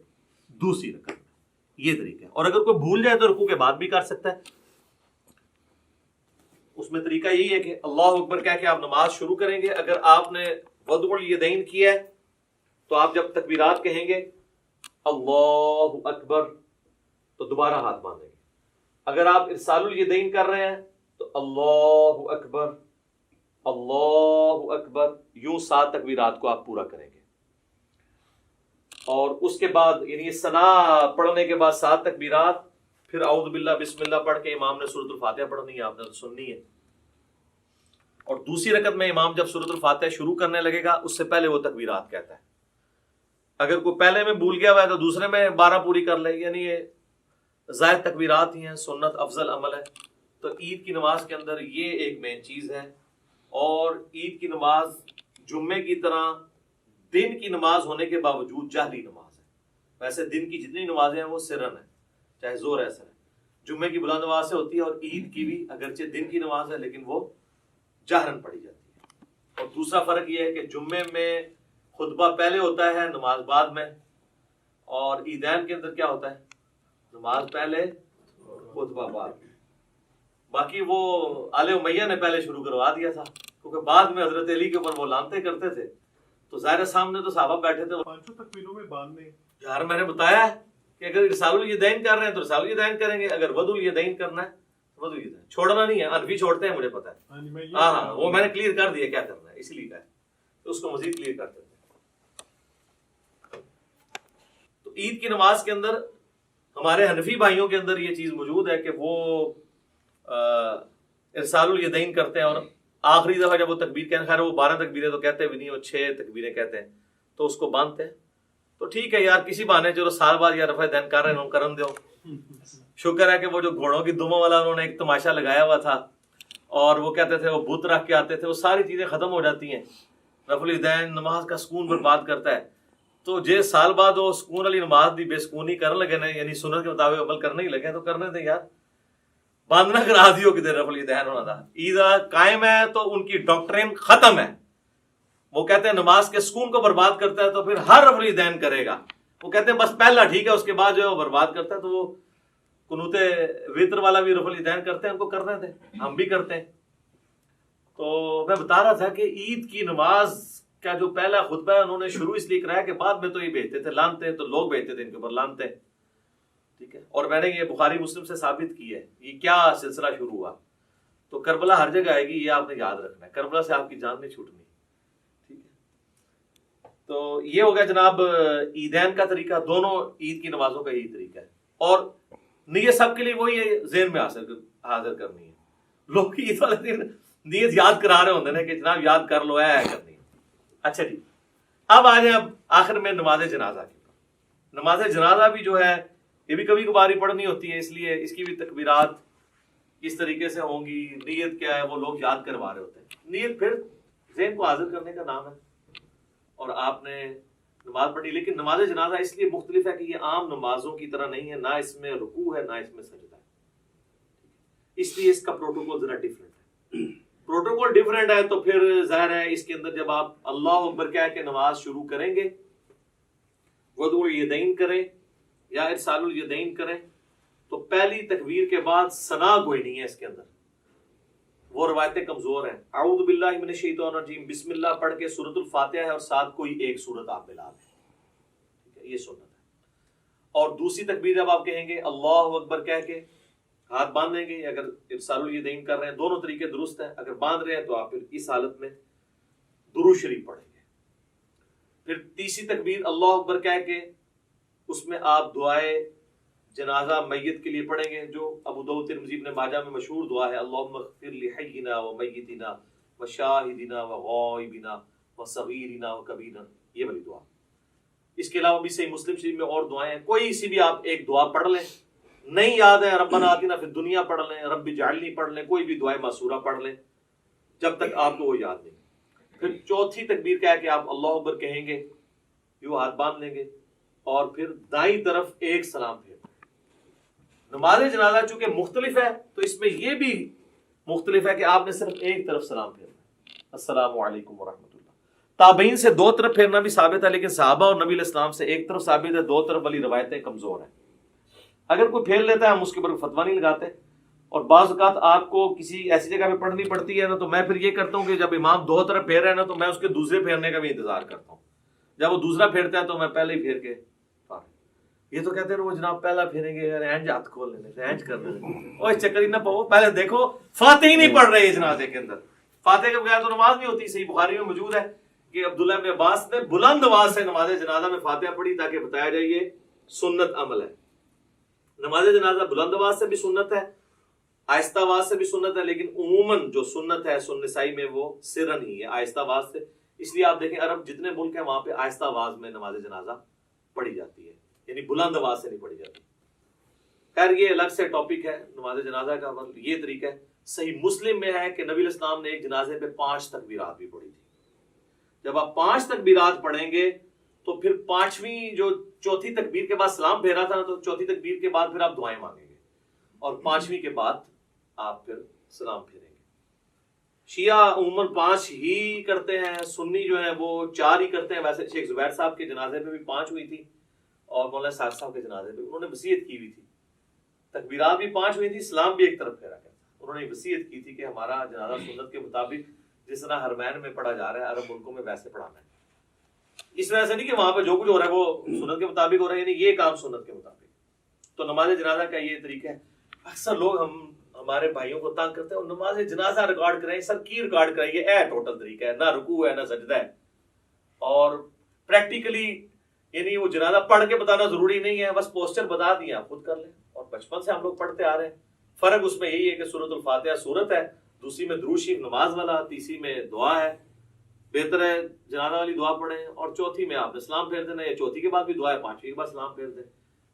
دوسری رکعت میں، یہ طریقہ ہے۔ اور اگر کوئی بھول جائے تو رکوع کے بعد بھی کر سکتا ہے۔ اس میں طریقہ یہی ہے کہ اللہ اکبر کہہ کے آپ نماز شروع کریں گے۔ اگر آپ نے وضع الیدین کیا ہے تو آپ جب تکبیرات کہیں گے اللہ اکبر تو دوبارہ ہاتھ باندھیں گے۔ اگر آپ ارسال الیدین کر رہے ہیں تو اللہ اکبر اللہ اکبر، یوں 7 تکبیرات کو آپ پورا کریں گے، اور اس کے بعد یعنی ثنا پڑھنے کے بعد 7 تکبیرات، پھر اعوذ باللہ بسم اللہ پڑھ کے امام نے سورۃ الفاتحہ پڑھنی ہے، آپ نے تو سننی ہے۔ اور دوسری رکعت میں امام جب سورۃ الفاتحہ شروع کرنے لگے گا اس سے پہلے وہ تکبیرات کہتا ہے۔ اگر کوئی پہلے میں بھول گیا ہوا ہے تو دوسرے میں 12 پوری کر لے، یعنی یہ زائد تکبیرات ہی ہیں، سنت افضل عمل ہے۔ تو عید کی نماز کے اندر یہ ایک مین چیز ہے۔ اور عید کی نماز جمعے کی طرح دن کی نماز ہونے کے باوجود جہری نماز ہے۔ ویسے دن کی جتنی نمازیں ہیں وہ سرن ہیں، چاہے زور ایسا ہے، جمعے کی بلند آواز سے ہوتی ہے، اور عید کی بھی اگرچہ دن کی نماز ہے لیکن وہ جہرن پڑھی جاتی ہے۔ اور دوسرا فرق یہ ہے کہ جمعے میں خطبہ پہلے ہوتا ہے، نماز بعد میں، اور عیدین کے اندر کیا ہوتا ہے؟ نماز پہلے خطبہ بعد۔ باقی وہ آل امیہ نے پہلے شروع کروا دیا تھا، کیونکہ بعد میں حضرت علی کے اوپر وہ لانتے کرتے تھے، تو ظاہر سامنے تو صحابہ بیٹھے تھے 500 تکبیروں میں باندھنے۔ یار میں نے بتایا ہے کہ اگر ارسال الیدین کر رہے ہیں تو ارسال الیدین کریں گے، اگر وضع الیدین کرنا ہے تو وضع الیدین، چھوڑنا نہیں ہے۔ حنفی چھوڑتے ہیں، مجھے پتا ہے، ہاں وہ میں نے کلیئر کر دیا کیا کرنا ہے، اسی لیے کہا ہے، تو اس کو مزید کلیئر کرتے ہیں۔ تو عید کی نماز کے اندر ہمارے حنفی بھائیوں کے اندر یہ چیز موجود ہے کہ وہ ارسال الیدین کرتے ہیں، اور آخری دفعہ جب وہ تکبیر کہتے ہیں، خیر وہ 12 تکبیریں تو کہتے بھی نہیں، وہ 6 تکبیریں کہتے ہیں، تو اس کو باندھتے ہیں۔ تو ٹھیک ہے یار، کسی بہانے چلو سال بعد یا رفع دین کر رہے ہیں، کرن دو۔ شکر ہے کہ وہ جو گھوڑوں کی دموں والا انہوں نے ایک تماشا لگایا ہوا تھا، اور وہ کہتے تھے وہ بت رکھ کے آتے تھے، وہ ساری چیزیں ختم ہو جاتی ہیں۔ رفع الیدین نماز کا سکون برباد کرتا ہے، تو جے سال بعد وہ سکون والی نماز دی بے سکونی کرنے لگے نا، یعنی سنت کے مطابق عمل کرنے ہی لگے، تو کرنے دیں یار، باندھنا کرا دیو کدھر رفع الیدین ہونا تھا۔ عید قائم ہے تو ان کی ڈاکٹرین ختم ہے، وہ کہتے ہیں نماز کے سکون کو برباد کرتا ہے تو پھر ہر رفع الیدین کرے گا۔ وہ کہتے ہیں بس پہلا ٹھیک ہے، اس کے بعد جو ہے وہ برباد کرتا ہے، تو وہ قنوت وتر والا بھی رفع الیدین کرتے ہیں، ان کو کرنے دیں، ہم بھی کرتے ہیں۔ تو میں بتا رہا تھا کہ عید کی نماز کا جو پہلا خطبہ ہے انہوں نے شروع اس لیے کرایا کہ بعد میں تو یہ بھیجتے تھے لانتے، تو لوگ بھیجتے تھے ان کے اوپر لانتے، ٹھیک ہے، اور میں نے یہ بخاری مسلم سے ثابت کی ہے یہ کیا سلسلہ شروع ہوا. تو کربلا ہر جگہ آئے گی، یہ آپ نے یاد رکھنا ہے، کربلا سے آپ کی جان نہیں چھوٹنی، ٹھیک ہے. تو یہ ہو گیا جناب عیدین کا طریقہ، دونوں عید کی نمازوں کا یہی طریقہ ہے. اور نیت سب کے لیے وہی ہے، ذہن میں حاضر کرنی ہے. لوگ عید والے دن نیت یاد کرا رہے ہوتے ہیں کہ جناب یاد کر لو ہے کرنی ہے. اچھا جی، اب آ جائیں اب آخر میں نماز جنازہ کی. نماز جنازہ بھی جو ہے یہ بھی کبھی کبھار ہی پڑھنی ہوتی ہے، اس لیے اس کی بھی تکبیرات کس طریقے سے ہوں گی، نیت کیا ہے وہ لوگ یاد کروا رہے ہوتے ہیں. نیت پھر ذہن کو حاضر کرنے کا نام ہے اور آپ نے نماز پڑھی. لیکن نماز جنازہ اس لیے مختلف ہے کہ یہ عام نمازوں کی طرح نہیں ہے، نہ اس میں رکوع ہے نہ اس میں سجدہ ہے، اس لیے اس کا پروٹوکول ذرا ڈیفرنٹ ہے. پروٹوکول ڈیفرنٹ ہے تو پھر ظاہر ہے اس کے اندر جب آپ اللہ اکبر کہہ کے نماز شروع کریں گے، وضع الیدین کریں یا ارسال الیدین کریں، تو پہلی تکبیر کے بعد ثنا کوئی نہیں ہے اس کے اندر. وہ روایتیں کمزور ہیں. اعوذ باللہ من الشیطان الرجیم، بسم اللہ پڑھ کے سورۃ الفاتحہ ہے اور ساتھ کوئی ایک سورت آپ ملا دیں، یہ سنت ہے. اور دوسری تکبیر جب آپ کہیں گے اللہ اکبر کہہ کے ہاتھ باندھ دیں گے، اگر ارسال الیدین کر رہے ہیں دونوں طریقے درست ہیں، اگر باندھ رہے ہیں تو آپ پھر اس حالت میں درود شریف پڑھیں گے. پھر تیسری تکبیر اللہ اکبر کہہ کے اس میں آپ دعائے جنازہ میت کے لیے پڑھیں گے، جو ابو داؤد ترمذی ابن ماجہ میں مشہور دعا ہے، اللہم اغفر لحینا ومیتنا وشاہدنا وغائبنا وصغیرنا وکبیرنا، یہ والی دعا. اس کے علاوہ بھی صحیح مسلم شریف میں اور دعائیں ہیں، کوئی سی بھی آپ ایک دعا پڑھ لیں. نہیں یاد ہے ربنا آتنا فی الدنیا پڑھ لیں، رب اجعلنی پڑھ لیں، کوئی بھی دعائیں معصورہ پڑھ لیں جب تک آپ کو وہ یاد نہیں. پھر چوتھی تکبیر کہہ کے آپ اللہ اکبر کہیں گے، یوں ہاتھ باندھ لیں گے اور پھر دائیں طرف ایک سلام پھیر. نماز جنازہ چونکہ مختلف ہے تو اس میں یہ بھی مختلف ہے کہ آپ نے صرف ایک طرف سلام پھیرنا ہے، السلام علیکم ورحمۃ اللہ. تابعین سے دو طرف پھیرنا بھی ثابت ہے، لیکن صحابہ اور نبی علیہ السلام سے ایک طرف ثابت ہے، دو طرف والی روایتیں کمزور ہیں. اگر کوئی پھیر لیتا ہے ہم اس کے اوپر فتویٰ نہیں لگاتے. اور بعض اوقات آپ کو کسی ایسی جگہ پہ پڑھنی پڑتی ہے نا، تو میں پھر یہ کرتا ہوں کہ جب امام دو طرف پھیر رہے ہیں نا تو میں اس کے دوسرے پھیرنے کا بھی انتظار کرتا ہوں. جب وہ دوسرا پھیرتا ہے تو میں پہلے ہی پھیر کے. یہ تو کہتے ہیں وہ جناب پہلا پھیریں گے، اینج ہاتھ کھول لینے، اینج کر لینے، اور چکر ہی نہ پاؤ، پہلے دیکھو فاتحہ ہی نہیں پڑھ رہے جنازے کے اندر. فاتحہ کے بغیر تو نماز نہیں ہوتی. صحیح بخاری میں موجود ہے کہ عبداللہ بن عباس نے بلند آواز سے نماز جنازہ میں فاتحہ پڑھی تاکہ بتایا جائے یہ سنت عمل ہے. نماز جنازہ بلند آواز سے بھی سنت ہے، آہستہ آواز سے بھی سنت ہے، لیکن عموماً جو سنت ہے سنن نسائی میں وہ سرن ہی ہے، آہستہ آواز سے. اس لیے آپ دیکھیں عرب جتنے ملک ہیں وہاں پہ آہستہ آواز میں نماز جنازہ پڑھی جاتی ہے، یعنی بلند آواز سے نہیں پڑھی جاتی. خیر یہ الگ سے ٹاپک ہے نماز جنازہ کا. یہ طریقہ ہے. صحیح مسلم میں ہے کہ نبی علیہ السلام نے ایک جنازے پہ 5 تکبیرات بھی پڑھی تھی. جب آپ 5 تکبیرات پڑھیں گے تو پھر پانچویں جو چوتھی تکبیر کے بعد سلام پھیرا تھا نا، تو چوتھی تکبیر کے بعد پھر آپ دعائیں مانگیں گے اور پانچویں کے بعد آپ پھر سلام پھیریں گے. شیعہ عموماً 5 ہی کرتے ہیں، سنی جو ہیں وہ 4 ہی کرتے ہیں. ویسے شیخ زبیر صاحب کے جنازے پہ بھی 5 ہوئی تھی اور مولانا سعد صاحب کے جنازے پہ انہوں نے وصیت کی ہوئی تھی، تکبیرات بھی 5 ہوئی تھی، سلام بھی ایک طرف پھیرا گیا تھا. انہوں نے وصیت کی تھی کہ ہمارا جنازہ سنت کے مطابق جس طرح حرمین میں پڑھا جا رہا ہے عرب ملکوں میں ویسے پڑھانا ہے. اس وجہ سے نہیں کہ وہاں پہ جو کچھ ہو رہا ہے وہ سنت کے مطابق ہو رہا ہے، یعنی یہ کام سنت کے مطابق. تو نماز جنازہ کا یہ طریقہ ہے. اکثر لوگ ہمارے بھائیوں کو تنگ کرتے ہیں نماز جنازہ ریکارڈ کریں، سر کی ریکارڈ کریں، یہ ہے ٹوٹل طریقہ ہے، نہ رکوع ہے نہ سجدہ ہے. اور پریکٹیکلی یعنی وہ جنازہ پڑھ کے بتانا ضروری نہیں ہے، بس پوسچر بتا دیا آپ خود کر لیں. اور بچپن سے ہم لوگ پڑھتے آ رہے ہیں. فرق اس میں یہی ہے کہ سورۃ الفاتحہ سورت ہے، دوسری میں درود شریف نماز والا، تیسری میں دعا ہے. بہتر ہے جنازہ والی دعا پڑھیں اور چوتھی میں آپ نے سلام پھیر دینا، یا چوتھی کے بعد بھی دعا ہے، پانچویں کے بعد سلام پھیر دیں.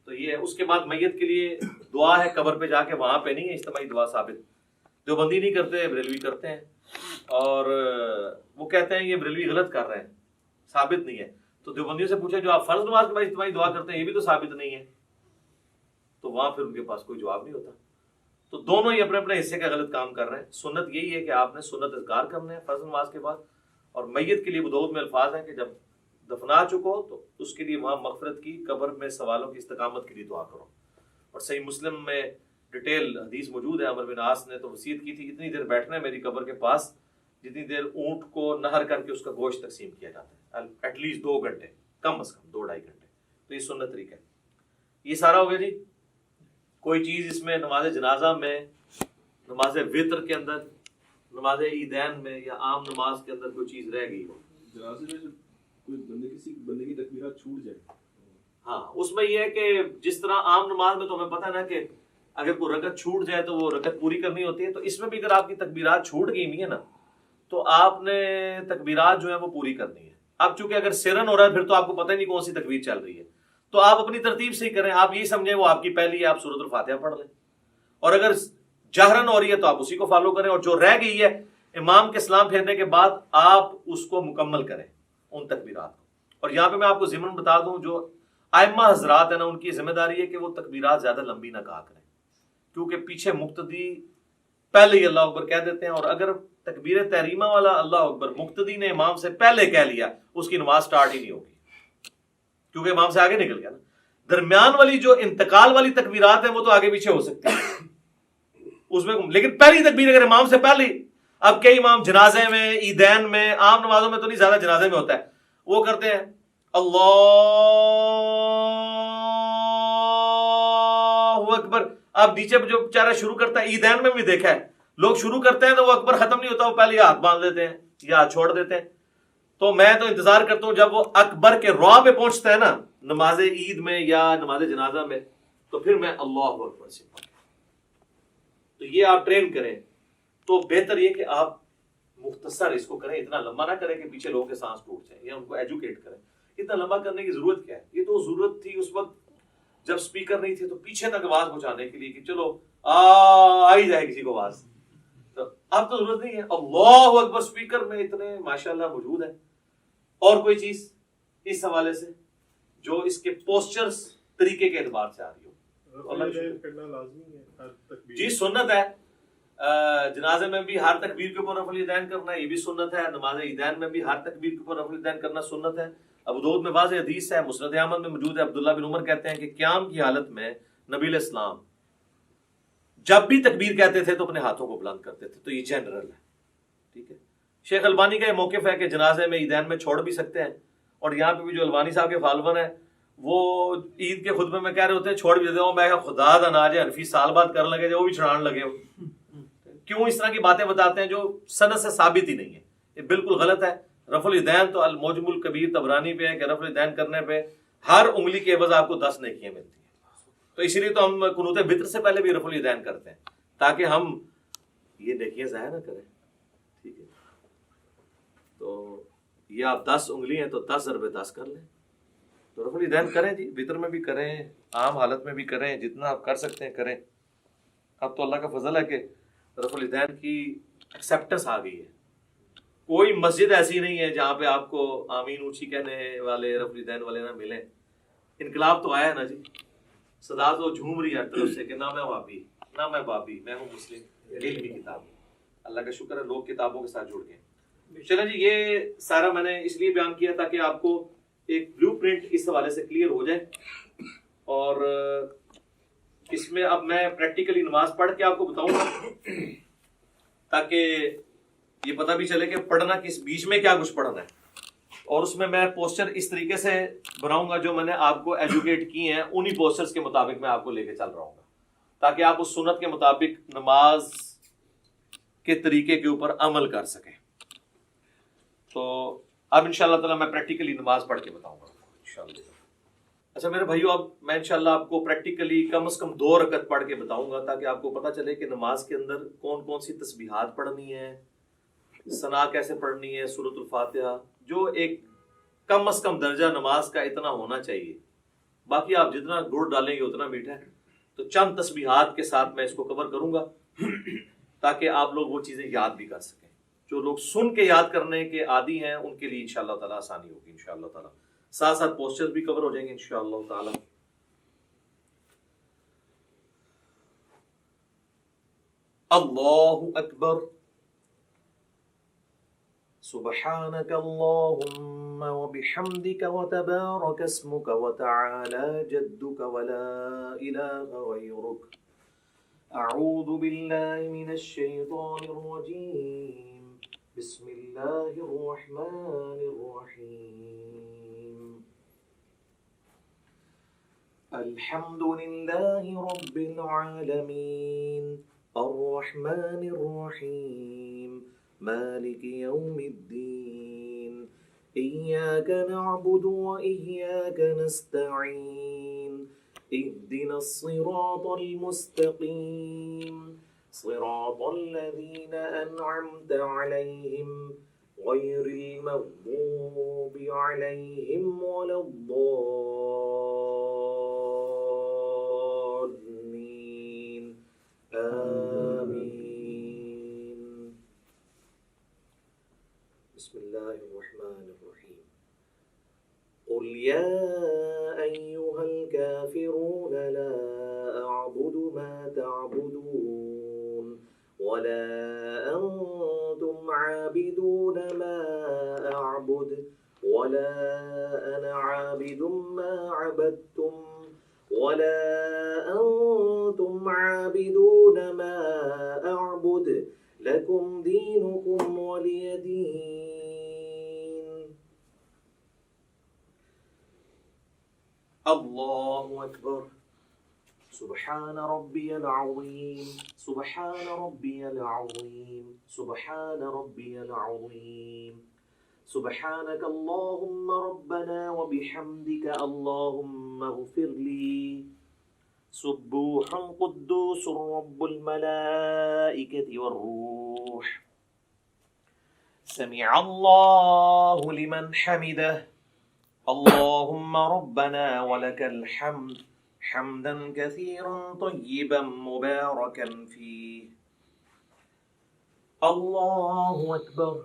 تو یہ ہے. اس کے بعد میت کے لیے دعا ہے قبر پہ جا کے، وہاں پہ نہیں ہے اجتماعی دعا ثابت. دیوبندی نہیں کرتے، بریلوی کرتے ہیں، اور وہ کہتے ہیں یہ بریلوی غلط کر رہے ہیں، ثابت نہیں ہے. تو دیوبندیوں سے پوچھیں جو آپ فرض نماز کے بعد اجتماعی دعا کرتے ہیں یہ بھی تو ثابت نہیں ہے، تو وہاں پھر ان کے پاس کوئی جواب نہیں ہوتا. تو دونوں ہی اپنے اپنے حصے کا غلط کام کر رہے ہیں. سنت یہی ہے کہ آپ نے سنت اذکار کرنے ہیں فرض نماز کے بعد. اور میت کے لیے ابو داؤد میں الفاظ ہیں کہ جب دفنا چکو تو اس کے لیے وہاں مغفرت کی، قبر میں سوالوں کی استقامت کے لیے دعا کرو. اور صحیح مسلم میں ڈیٹیل حدیث موجود ہے. عمر بن عاص نے تو وصیت کی تھی اتنی دیر بیٹھنا ہے میری قبر کے پاس جتنی دیر اونٹ کو نہر کر کے اس کا گوشت تقسیم کیا جاتا ہے، ایٹ لیسٹ 2 گھنٹے، کم از کم 2-2.5 گھنٹے. تو یہ سنت طریقہ ہے. یہ سارا ہو گیا جی. کوئی چیز اس میں نماز جنازہ میں، نماز وطر کے اندر، نماز عیدین میں یا عام نماز کے اندر کوئی چیز رہ گئی ہو؟ جنازے میں کوئی کسی بندے کی تکبیرات چھوٹ جائے، ہاں اس میں یہ ہے کہ جس طرح عام نماز میں تو ہمیں پتہ نا کہ اگر کوئی رکعت چھوٹ جائے تو وہ رکعت پوری کرنی ہوتی ہے، تو اس میں بھی اگر آپ کی تکبیرات چھوٹ گئی نہیں ہے نا تو آپ نے تکبیرات جو ہے وہ پوری کرنی ہے. اب چونکہ اگر سرن ہو رہا ہے پھر تو آپ کو پتہ ہی نہیں کون سی تکبیر چل رہی ہے، تو آپ اپنی ترتیب سے ہی کریں. آپ یہی سمجھیں وہ آپ کی پہلی ہے، آپ سورۃ الفاتحہ پڑھ لیں، اور اگر جہرن ہو رہی ہے تو آپ اسی کو فالو کریں، اور جو رہ گئی ہے امام کے سلام پھیرنے کے بعد آپ اس کو مکمل کریں ان تکبیرات کو. اور یہاں پہ میں آپ کو ضمن بتا دوں، جو ائمہ حضرات ہیں نا ان کی ذمہ داری ہے کہ وہ تکبیرات زیادہ لمبی نہ کہا کریں، کیونکہ پیچھے مقتدی پہلے ہی اللہ اکبر کہہ دیتے ہیں، اور اگر تکبیر تحریمہ والا اللہ اکبر مقتدی نے امام سے پہلے کہہ لیا اس کی نماز سٹارٹ ہی نہیں ہوگی، کیونکہ امام سے آگے نکل گیا نا. درمیان والی جو انتقال والی تکبیرات ہیں وہ تو آگے پیچھے ہو سکتی ہیں اس میں، لیکن پہلی تکبیر اگر امام سے پہلی. اب کئی امام جنازے میں، عیدین میں، عام نمازوں میں تو نہیں، زیادہ جنازے میں ہوتا ہے، وہ کرتے ہیں اللہ اکبر. اب نیچے جو بیچارہ شروع کرتا ہے، عیدین میں بھی دیکھا ہے لوگ شروع کرتے ہیں تو وہ اکبر ختم نہیں ہوتا، وہ پہلے ہاتھ باندھ لیتے ہیں یا چھوڑ دیتے ہیں. تو میں تو انتظار کرتا ہوں جب وہ اکبر کے رعا پہ پہنچتا ہے نا نماز عید میں یا نماز جنازہ میں، تو پھر میں اللہ اکبر سے پڑھوں. تو یہ آپ ٹرین کریں تو بہتر یہ کہ آپ مختصر اس کو کریں، اتنا لمبا نہ کریں کہ پیچھے لوگوں کے سانس ٹوٹ جائیں، یا ان کو ایجوکیٹ کریں. اتنا لمبا کرنے کی ضرورت کیا ہے؟ یہ تو ضرورت تھی اس وقت جب سپیکر نہیں تھے تو پیچھے تک آواز پہنچانے کے لیے کہ چلو آ ہی جائے کسی کو آواز. تو اب تو ضرورت نہیں ہے. اللہ اکبر سپیکر میں اتنے ماشاءاللہ موجود ہے. اور کوئی چیز اس حوالے سے جو اس کے پوسچرز طریقے کے اعتبار سے آ رہی ہو؟ جی سنت ہے. جنازے میں بھی ہر تکبیر کے اوپر رفع الیدین کرنا، یہ بھی سنت ہے. نماز عیدین میں بھی ہر تکبیر کے اوپر رفع الیدین کرنا سنت ہے. ابو داؤد میں واضح حدیث ہے، مسند احمد میں موجود ہے. عبداللہ بن عمر کہتے ہیں کہ قیام کی حالت میں نبی علیہ السلام جب بھی تکبیر کہتے تھے تو اپنے ہاتھوں کو بلند کرتے تھے. تو یہ جنرل ہے، ٹھیک ہے. شیخ البانی کا یہ موقف ہے کہ جنازے میں عیدین میں چھوڑ بھی سکتے ہیں، اور یہاں پہ بھی جو البانی صاحب کے فالوور ہیں وہ عید کے خطبے میں کہہ رہے ہوتے ہیں چھوڑ بھی دیتے ہوں. میں خدا دا ناج حنفی سال بعد کرنے لگے وہ بھی چھڑان لگے ہو. کیوں اس طرح کی باتیں بتاتے ہیں جو سند سے ثابت ہی نہیں ہے؟ یہ بالکل غلط ہے. رفع الیدین تو المعجم الکبیر طبرانی پہ ہے کہ رفع الیدین کرنے پہ ہر انگلی کے عوض آپ کو 10 نیکیاں ملتی ہیں. تو اسی لیے تو ہم قنوت وتر سے پہلے بھی رفع الیدین کرتے ہیں تاکہ ہم یہ نیکیاں ضائع نہ کریں، ٹھیک ہے. تو یہ آپ 10 انگلی ہیں تو 10 ضرب 10 کر لیں. تو رفع الیدین کریں جی، وتر میں بھی کریں، عام حالت میں بھی کریں، جتنا آپ کر سکتے ہیں کریں. اب تو اللہ کا فضل ہے کہ رفع الیدین کی ایکسیپٹنس آ گئی ہے. کوئی مسجد ایسی نہیں ہے جہاں پہ آپ کو آمین اونچی کہنے والے رفع الیدین والے نہ ملیں. انقلاب تو آیا ہے نا جی، صدا تو جھوم رہی ہے ہر طرف سے کہ نہ میں وابی نہ میں بابی، میں ہوں مسلم، علمی کتاب. اللہ کا شکر ہے لوگ کتابوں کے ساتھ جڑ گئے. چلیں جی، یہ سارا میں نے اس لیے بیان کیا تاکہ آپ کو ایک بلو پرنٹ اس حوالے سے کلیئر ہو جائے. اور اس میں اب میں پریکٹیکلی نماز پڑھ کے آپ کو بتاؤں گا تاکہ یہ پتہ بھی چلے کہ پڑھنا کس بیچ میں کیا کچھ پڑھنا ہے. اور اس میں پوسچر اس طریقے سے بناؤں گا جو میں نے آپ کو ایجوکیٹ کی ہیں، انہی پوسچرز کے مطابق میں آپ کو لے کے چل رہا ہوں گا تاکہ آپ اس سنت کے مطابق نماز کے طریقے کے اوپر عمل کر سکیں. تو اب انشاءاللہ تعالی میں پریکٹیکلی نماز پڑھ کے بتاؤں گا انشاءاللہ. اچھا میرے بھائیو، اب میں انشاءاللہ آپ کو پریکٹیکلی کم از کم 2 رکعت پڑھ کے بتاؤں گا تاکہ آپ کو پتہ چلے کہ نماز کے اندر کون کون سی تسبیحات پڑھنی ہے، ثنا کیسے پڑھنی ہے، سورۃ الفاتحہ، جو ایک کم از کم درجہ نماز کا اتنا ہونا چاہیے. باقی آپ جتنا گڑ ڈالیں گے اتنا میٹھا ہے. تو چند تسبیحات کے ساتھ میں اس کو کور کروں گا تاکہ آپ لوگ وہ چیزیں یاد بھی کر سکیں. جو لوگ سن کے یاد کرنے کے عادی ہیں ان کے لیے انشاءاللہ تعالی آسانی ہوگی انشاءاللہ تعالی. ساتھ ساتھ پوسچر بھی کور ہو جائیں گے انشاءاللہ تعالی. اللہ اکبر. سبحانك اللهم وبحمدك وتبارك اسمك وتعالى جدك ولا إله غيرك. أعوذ بالله من الشيطان الرجيم. بسم الله الرحمن الرحيم الحمد لله رب العالمين الرحمن الرحيم مالك يوم الدين إياك نعبد وإياك نستعين اهدنا الصراط المستقيم صراط الذين أنعمت عليهم غير المغضوب عليهم ولا الضالين آمين. بسم الله الرحمن الرحيم قل يا أيها الكافرون لا أعبد ما تعبدون ولا أنتم عابدون ما أعبد ولا أنا عابد ما عبدتم ولا أنتم عابدون ما أعبد لكم دينكم ولي دين. الله أكبر. سبحان ربي العظيم سبحان ربي العظيم سبحان ربي العظيم سبحانك اللهم ربنا وبحمدك اللهم اغفر لي سبوح قدوس رب الملائكة والروح سمع الله لمن حمده اللهم ربنا ولك الحمد حمدا كثيرا طيبا مباركا فيه. الله أكبر.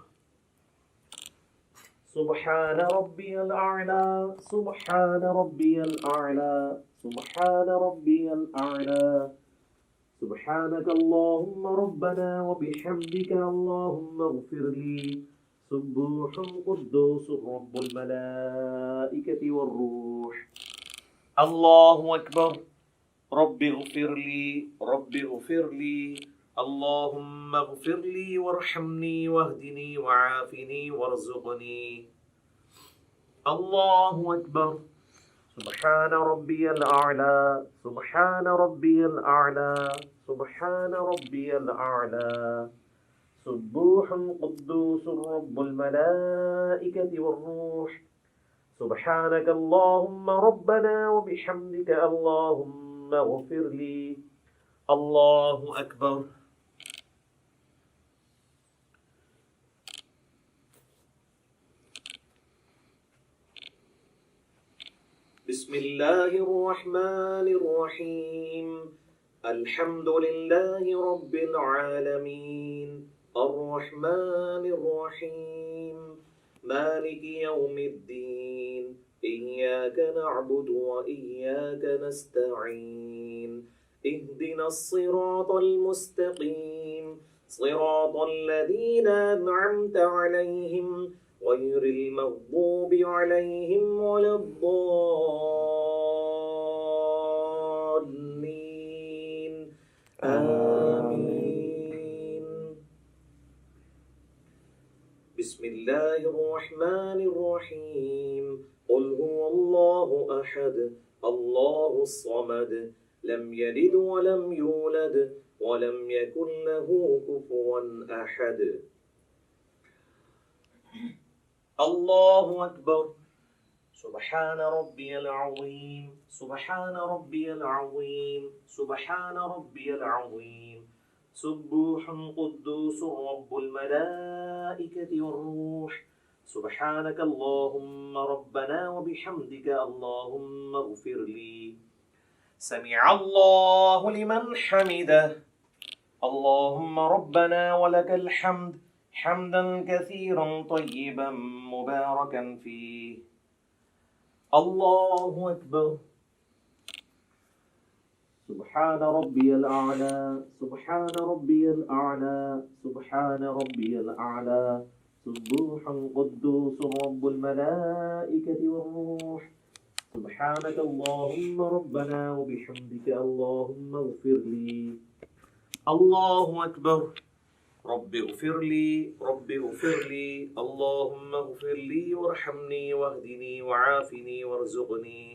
سبحان ربي الأعلى سبحان ربي الأعلى سبحان ربي الأعلى سبحانك اللهم ربنا وبحمدك اللهم اغفر لي سبوح قدوس رب الملائكة والروح. الله أكبر. رب اغفر لي رب اغفر لي اللهم اغفر لي وارحمني واهدني وعافني وارزقني. الله أكبر. سبحان ربي الأعلى سبحان ربي الأعلى سبحان ربي الأعلى سبوح قدوس رب الملائكة والروح سبحانك اللهم ربنا وبحمدك اللهم اغفر لي. الله أكبر. بسم الله الرحمن الرحيم الحمد لله رب العالمين الرحمن الرحيم مالك يوم الدين إياك نعبد وإياك نستعين اهدنا الصراط المستقيم صراط الذين أنعمت عليهم غير المغضوب عليهم ولا الضالين آمين. بسم الله الرحمن الرحيم قل هو الله أحد الله الصمد لم يلد ولم يولد ولم يكن له كفوا أحد. الله أكبر. سبحان ربي العظيم سبحان ربي العظيم سبحان ربي العظيم سبوح قدوس رب الملائكة والروح سبحانك اللهم ربنا وبحمدك اللهم اغفر لي سمع الله لمن حمده اللهم ربنا ولك الحمد حمدا كثيرا طيبا مباركا فيه. الله أكبر. سبحان ربي الأعلى سبحان ربي الأعلى سبحان ربي الأعلى سبوح قدوس رب الملائكة والروح سبحانك اللهم ربنا وبحمدك اللهم اغفر لي. الله أكبر. رب اغفر لي اللهم اغفر لي وارحمني واهدني وعافني وارزقني.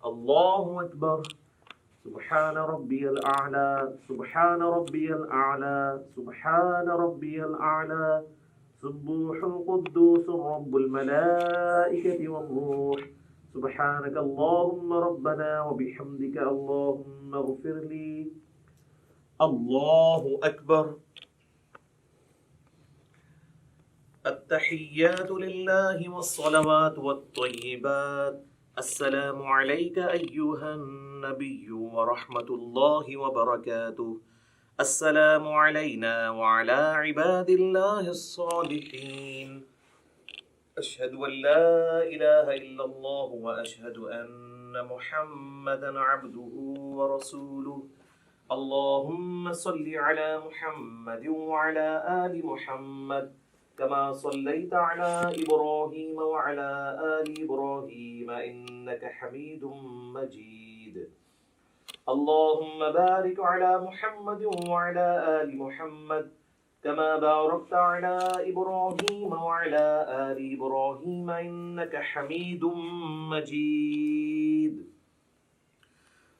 الله أكبر. سبحان ربي الأعلى سبحان ربي الأعلى سبحان ربي الأعلى سبوح القدوس رب الملائكة والروح. سبحانك اللهم ربنا وبحمدك اللهم اغفر لي. الله أكبر. التحيات لله والصلوات والطيبات. السلام عليك أيها النبي ورحمة الله وبركاته. السلام علينا وعلى عباد الله الصالحين. أشهد أن لا إله إلا الله وأشهد أن محمدا عبده ورسوله. اللهم صل على محمد وعلى آل محمد كما صليت على إبراهيم وعلى آل إبراهيم إنك حميد مجيد. اللهم بارك على محمد وعلى آل محمد كما باركت على إبراهيم وعلى آل إبراهيم إنك حميد مجيد.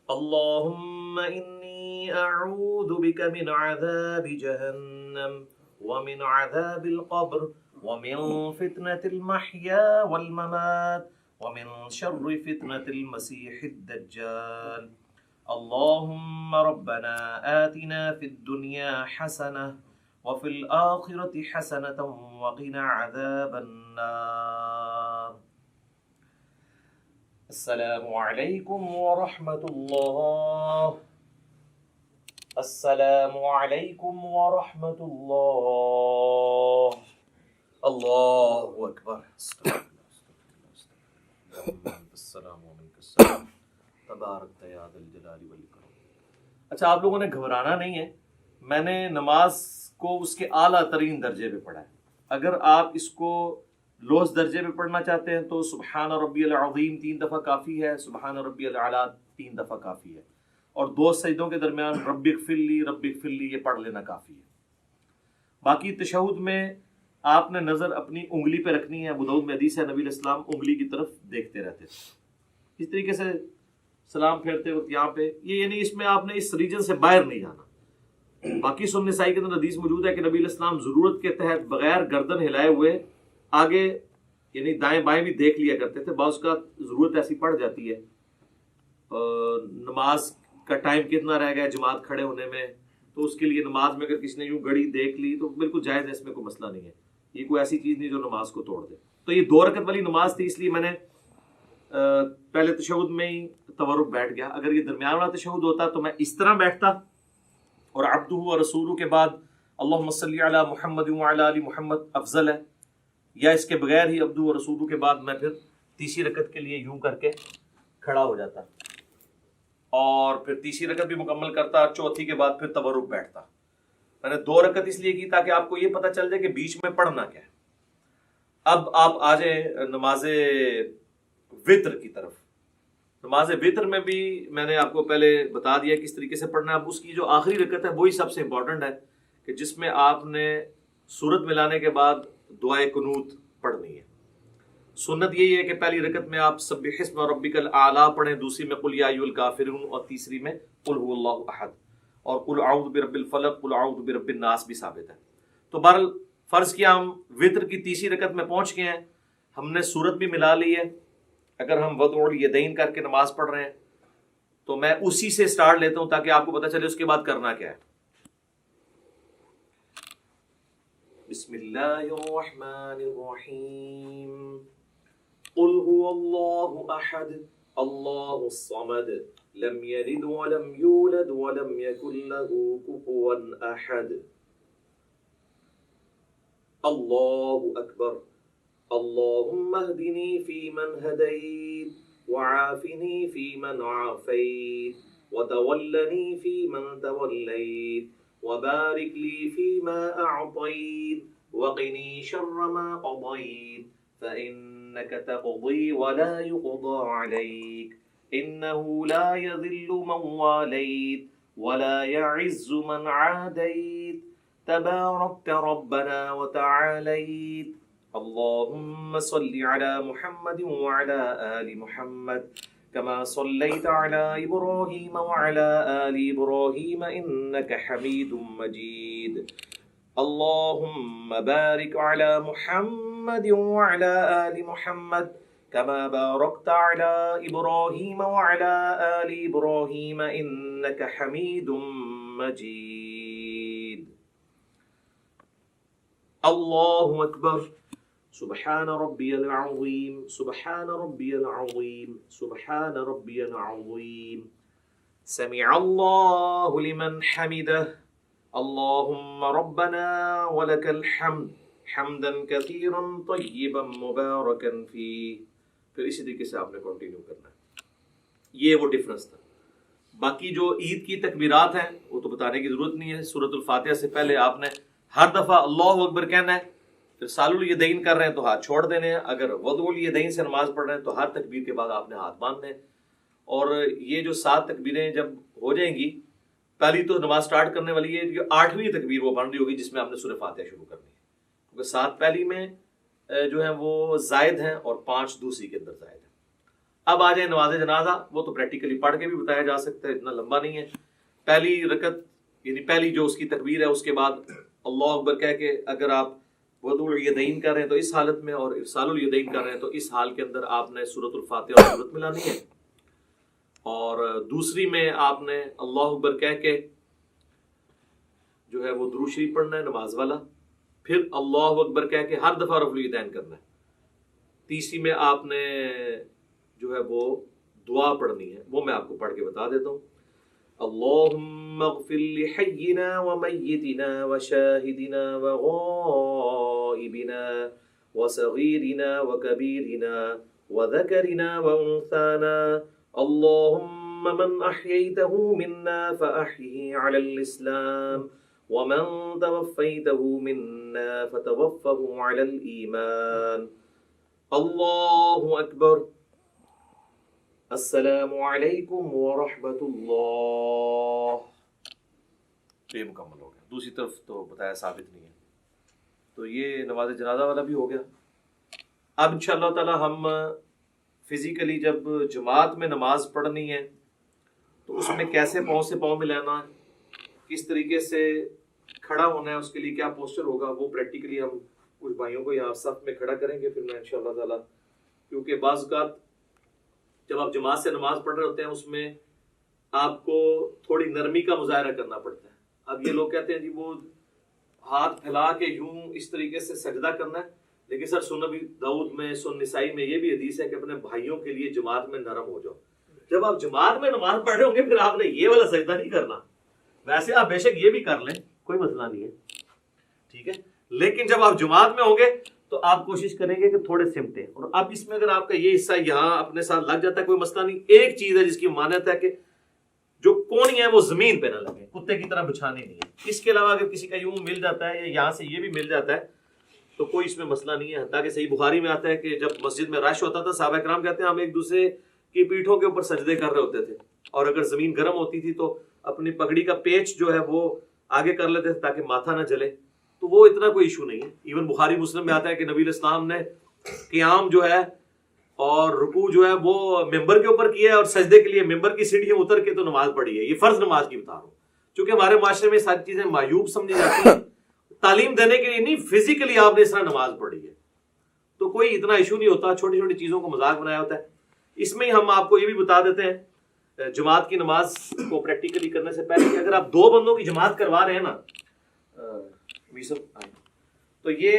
اللهم إني أعوذ بك من عذاب جهنم ومن عذاب القبر ومن فتنة المحيا والممات ومن شر فتنة المسيح الدجال. اللهم ربنا آتنا في الدنيا حسنة وفي الآخرة حسنة وقنا عذاب النار. السلام علیکم ورحمۃ اللہ. السلام علیکم ورحمۃ اللہ. اللہ اکبر. السلام علیکم. تبارک یا ذا الجلال والاکرام. اچھا، آپ لوگوں نے گھبرانا نہیں ہے. میں نے نماز کو اس کے اعلیٰ ترین درجے پہ پڑھا ہے. اگر آپ اس کو لوز درجے میں پڑھنا چاہتے ہیں تو سبحان ربی العظیم 3 دفعہ کافی ہے، سبحان ربی الاعلیٰ 3 دفعہ کافی ہے، اور 2 سجدوں کے درمیان رب اغفر لی یہ پڑھ لینا کافی ہے. باقی تشہد میں آپ نے نظر اپنی انگلی پہ رکھنی ہے. ابو داؤد میں حدیث ہے نبی علیہ السلام انگلی کی طرف دیکھتے رہتے تھے. اس طریقے سے سلام پھیرتے وقت یہاں پہ یہ یعنی اس میں آپ نے اس ریجن سے باہر نہیں جانا. باقی سنن نسائی کے اندر حدیث موجود ہے کہ نبی علیہ السلام ضرورت کے تحت بغیر گردن ہلائے ہوئے آگے یعنی دائیں بائیں بھی دیکھ لیا کرتے تھے. بعض کا ضرورت ایسی پڑ جاتی ہے، نماز کا ٹائم کتنا رہ گیا جماعت کھڑے ہونے میں، تو اس کے لیے نماز میں اگر کسی نے یوں گھڑی دیکھ لی تو بالکل جائز ہے، اس میں کوئی مسئلہ نہیں ہے. یہ کوئی ایسی چیز نہیں جو نماز کو توڑ دے. تو یہ 2 رکعت والی نماز تھی، اس لیے میں نے پہلے تشہد میں ہی تورک بیٹھ گیا. اگر یہ درمیان والا تشہد ہوتا تو میں اس طرح بیٹھتا اور عبدہ و رسولہ کے بعد اللہم صلی علی محمد وعلی آل محمد افضل ہے، یا اس کے بغیر ہی عبدہ و رسولہ کے بعد میں پھر تیسری رکعت کے لیے یوں کر کے کھڑا ہو جاتا اور پھر تیسری رکعت بھی مکمل کرتا، چوتھی کے بعد پھر تورک بیٹھتا. میں نے 2 رکعت اس لیے کی تاکہ آپ کو یہ پتہ چل جائے کہ بیچ میں پڑھنا کیا ہے. اب آپ آ جائیں نماز وتر کی طرف. نماز وتر میں بھی میں نے آپ کو پہلے بتا دیا کس طریقے سے پڑھنا ہے. اب اس کی جو آخری رکعت ہے وہی سب سے امپورٹنٹ ہے کہ جس میں آپ نے سورت ملانے کے بعد دعائے قنوت پڑھنی ہے. سنت یہی ہے کہ پہلی رکعت میں آپ سبح اسم ربک الاعلی پڑھیں، دوسری میں قل یا ایھا الکافرون، اور تیسری میں قل هو اللہ احد، اور قل اعوذ برب الفلق، قل اعوذ برب الناس بھی ثابت ہے. تو بہرحال فرض کیا ہم وتر کی تیسری رکعت میں پہنچ گئے ہیں، ہم نے سورت بھی ملا لی ہے. اگر ہم وضع الیدین کر کے نماز پڑھ رہے ہیں تو میں اسی سے سٹارٹ لیتا ہوں تاکہ آپ کو پتہ چلے اس کے بعد کرنا کیا ہے. بسم اللہ الرحمن الرحیم. قل هو اللہ احد اللہ الصمد لم یلد ولم یولد ولم یکن له کفوا احد. اللہ اکبر. اللهم اهدني فيمن هديت وعافني فيمن عافيت وتولني فيمن توليت وبارك لي فيما أعطيت وقني شر ما قضيت فإنك تقضي ولا يقضى عليك إنه لا يذل من واليت ولا يعز من عاديت تباركت ربنا وتعاليت اللهم صل على محمد وعلى آل محمد كما صليت على إبراهيم وعلى آل إبراهيم إنك حميد مجيد اللهم بارك على محمد وعلى آل محمد كما باركت على إبراهيم وعلى آل إبراهيم إنك حميد مجيد الله أكبر سبحان ربي العظيم سبحان ربي العظيم سبحان ربي العظيم سمع الله لمن حمده اللهم ربنا ولك الحمد حمدا كثيرا طيبا مباركا فيه. پھر اسی طریقے سے آپ نے کنٹینیو کرنا ہے. یہ وہ ڈفرنس تھا. باقی جو عید کی تکبیرات ہیں وہ تو بتانے کی ضرورت نہیں ہے. سورۃ الفاتحہ سے پہلے آپ نے ہر دفعہ اللہ اکبر کہنا ہے. پھر سال الیدین کر رہے ہیں تو ہاتھ چھوڑ دینے ہیں. اگر وضو الیدین سے نماز پڑھ رہے ہیں تو ہر تکبیر کے بعد آپ نے ہاتھ باندھنے ہیں. اور یہ جو 7 تکبیریں جب ہو جائیں گی، پہلی تو نماز سٹارٹ کرنے والی ہے، جو 8ویں تکبیر وہ بن رہی ہوگی جس میں آپ نے سورہ فاتحہ شروع کرنی ہے، کیونکہ 7 پہلی میں جو ہیں وہ زائد ہیں اور 5 دوسری کے اندر زائد ہیں. اب آ جائیں نماز جنازہ. وہ تو پریکٹیکلی پڑھ کے بھی بتایا جا سکتا ہے، اتنا لمبا نہیں ہے. پہلی رکعت یعنی پہلی جو اس کی تکبیر ہے اس کے بعد اللہ اکبر کہہ کے اگر آپ وضو الیدین کر رہے ہیں تو اس حالت میں، اور ارسال الیدین کر رہے ہیں تو اس حال کے اندر آپ نے سورۃ الفاتحہ اور سورت ملانی ہے. اور دوسری میں آپ نے اللہ اکبر کہہ کے جو ہے وہ درود شریف پڑھنا ہے نماز والا. پھر اللہ اکبر کہہ کے ہر دفعہ رفع الیدین کرنا ہے. تیسری میں آپ نے جو ہے وہ دعا پڑھنی ہے، وہ میں آپ کو پڑھ کے بتا دیتا ہوں. اللهم اغفر لحينا وميتنا وشاهدنا وغائبنا وصغيرنا وكبيرنا وذكرنا وأنثانا اللهم من أحييته منا فأحيه على الإسلام ومن توفيته منا فتوفه على الإيمان الله أكبر السلام علیکم ورحمۃ اللہ. یہ مکمل ہو گیا. دوسری طرف تو بتایا ثابت نہیں ہے. تو یہ نماز جنازہ والا بھی ہو گیا. اب انشاءاللہ تعالی ہم فزیکلی جب جماعت میں نماز پڑھنی ہے تو اس میں کیسے پاؤں سے پاؤں ملانا ہے، کس طریقے سے کھڑا ہونا ہے، اس کے لیے کیا پوسچر ہوگا، وہ پریکٹیکلی ہم کچھ بھائیوں کو یہاں صف میں کھڑا کریں گے. پھر میں انشاءاللہ تعالی، کیونکہ بعض اوقات جب آپ جماعت سے نماز پڑھ رہے ہوتے ہیں اس میں آپ کو تھوڑی نرمی کا مظاہرہ کرنا پڑتا ہے. اب یہ لوگ کہتے ہیں جی وہ ہاتھ پھیلا کے یوں اس طریقے سے سجدہ کرنا ہے، لیکن سر سنن ابی داؤد میں، سنن نسائی میں یہ بھی حدیث ہے کہ اپنے بھائیوں کے لیے جماعت میں نرم ہو جاؤ. جب آپ جماعت میں نماز پڑھ رہے ہوں گے پھر آپ نے یہ والا سجدہ نہیں کرنا. ویسے آپ بے شک یہ بھی کر لیں، کوئی مسئلہ نہیں ہے، ٹھیک ہے، لیکن جب آپ جماعت میں ہوں گے تو آپ کوشش کریں گے کہ تھوڑے سمٹیں. اور اب اس میں اگر آپ کا یہ حصہ یہاں اپنے ساتھ لگ جاتا ہے کوئی مسئلہ نہیں. ایک چیز ہے جس کی مانت ہے کہ جو کونی ہے وہ زمین پہ نہ لگے، کتے کی طرح بچھانی نہیں ہے. اس کے علاوہ اگر کسی کا یوں مل جاتا ہے یا یہاں سے یہ بھی مل جاتا ہے تو کوئی اس میں مسئلہ نہیں ہے. حتیٰ کہ صحیح بخاری میں آتا ہے کہ جب مسجد میں رش ہوتا تھا صحابہ کرام کہتے ہیں ہم ایک دوسرے کی پیٹھوں کے اوپر سجدے کر رہے ہوتے تھے، اور اگر زمین گرم ہوتی تھی تو اپنی پگڑی کا پیچ جو ہے وہ آگے کر لیتے تھے تاکہ ماتھا نہ جلے. تو وہ اتنا کوئی ایشو نہیں ہے. ایون بخاری مسلم میں آتا ہے کہ نبی علیہ السلام نے قیام جو ہے اور رکوع جو ہے وہ ممبر کے اوپر کیا ہے، اور سجدے کے لیے ممبر کی سیڑھیاں اتر کے تو نماز پڑھی ہے. یہ فرض نماز کی بتا رہا ہوں، چونکہ ہمارے معاشرے میں ساری چیزیں معیوب سمجھی جاتی ہیں. تعلیم دینے کے لیے نہیں، فزیکلی آپ نے اس طرح نماز پڑھی ہے تو کوئی اتنا ایشو نہیں ہوتا. چھوٹی چھوٹی چیزوں کو مذاق بنایا ہوتا ہے. اس میں ہم آپ کو یہ بھی بتا دیتے ہیں جماعت کی نماز کو پریکٹیکلی کرنے سے پہلے کہ اگر آپ 2 بندوں کی جماعت کروا رہے ہیں نا تو یہ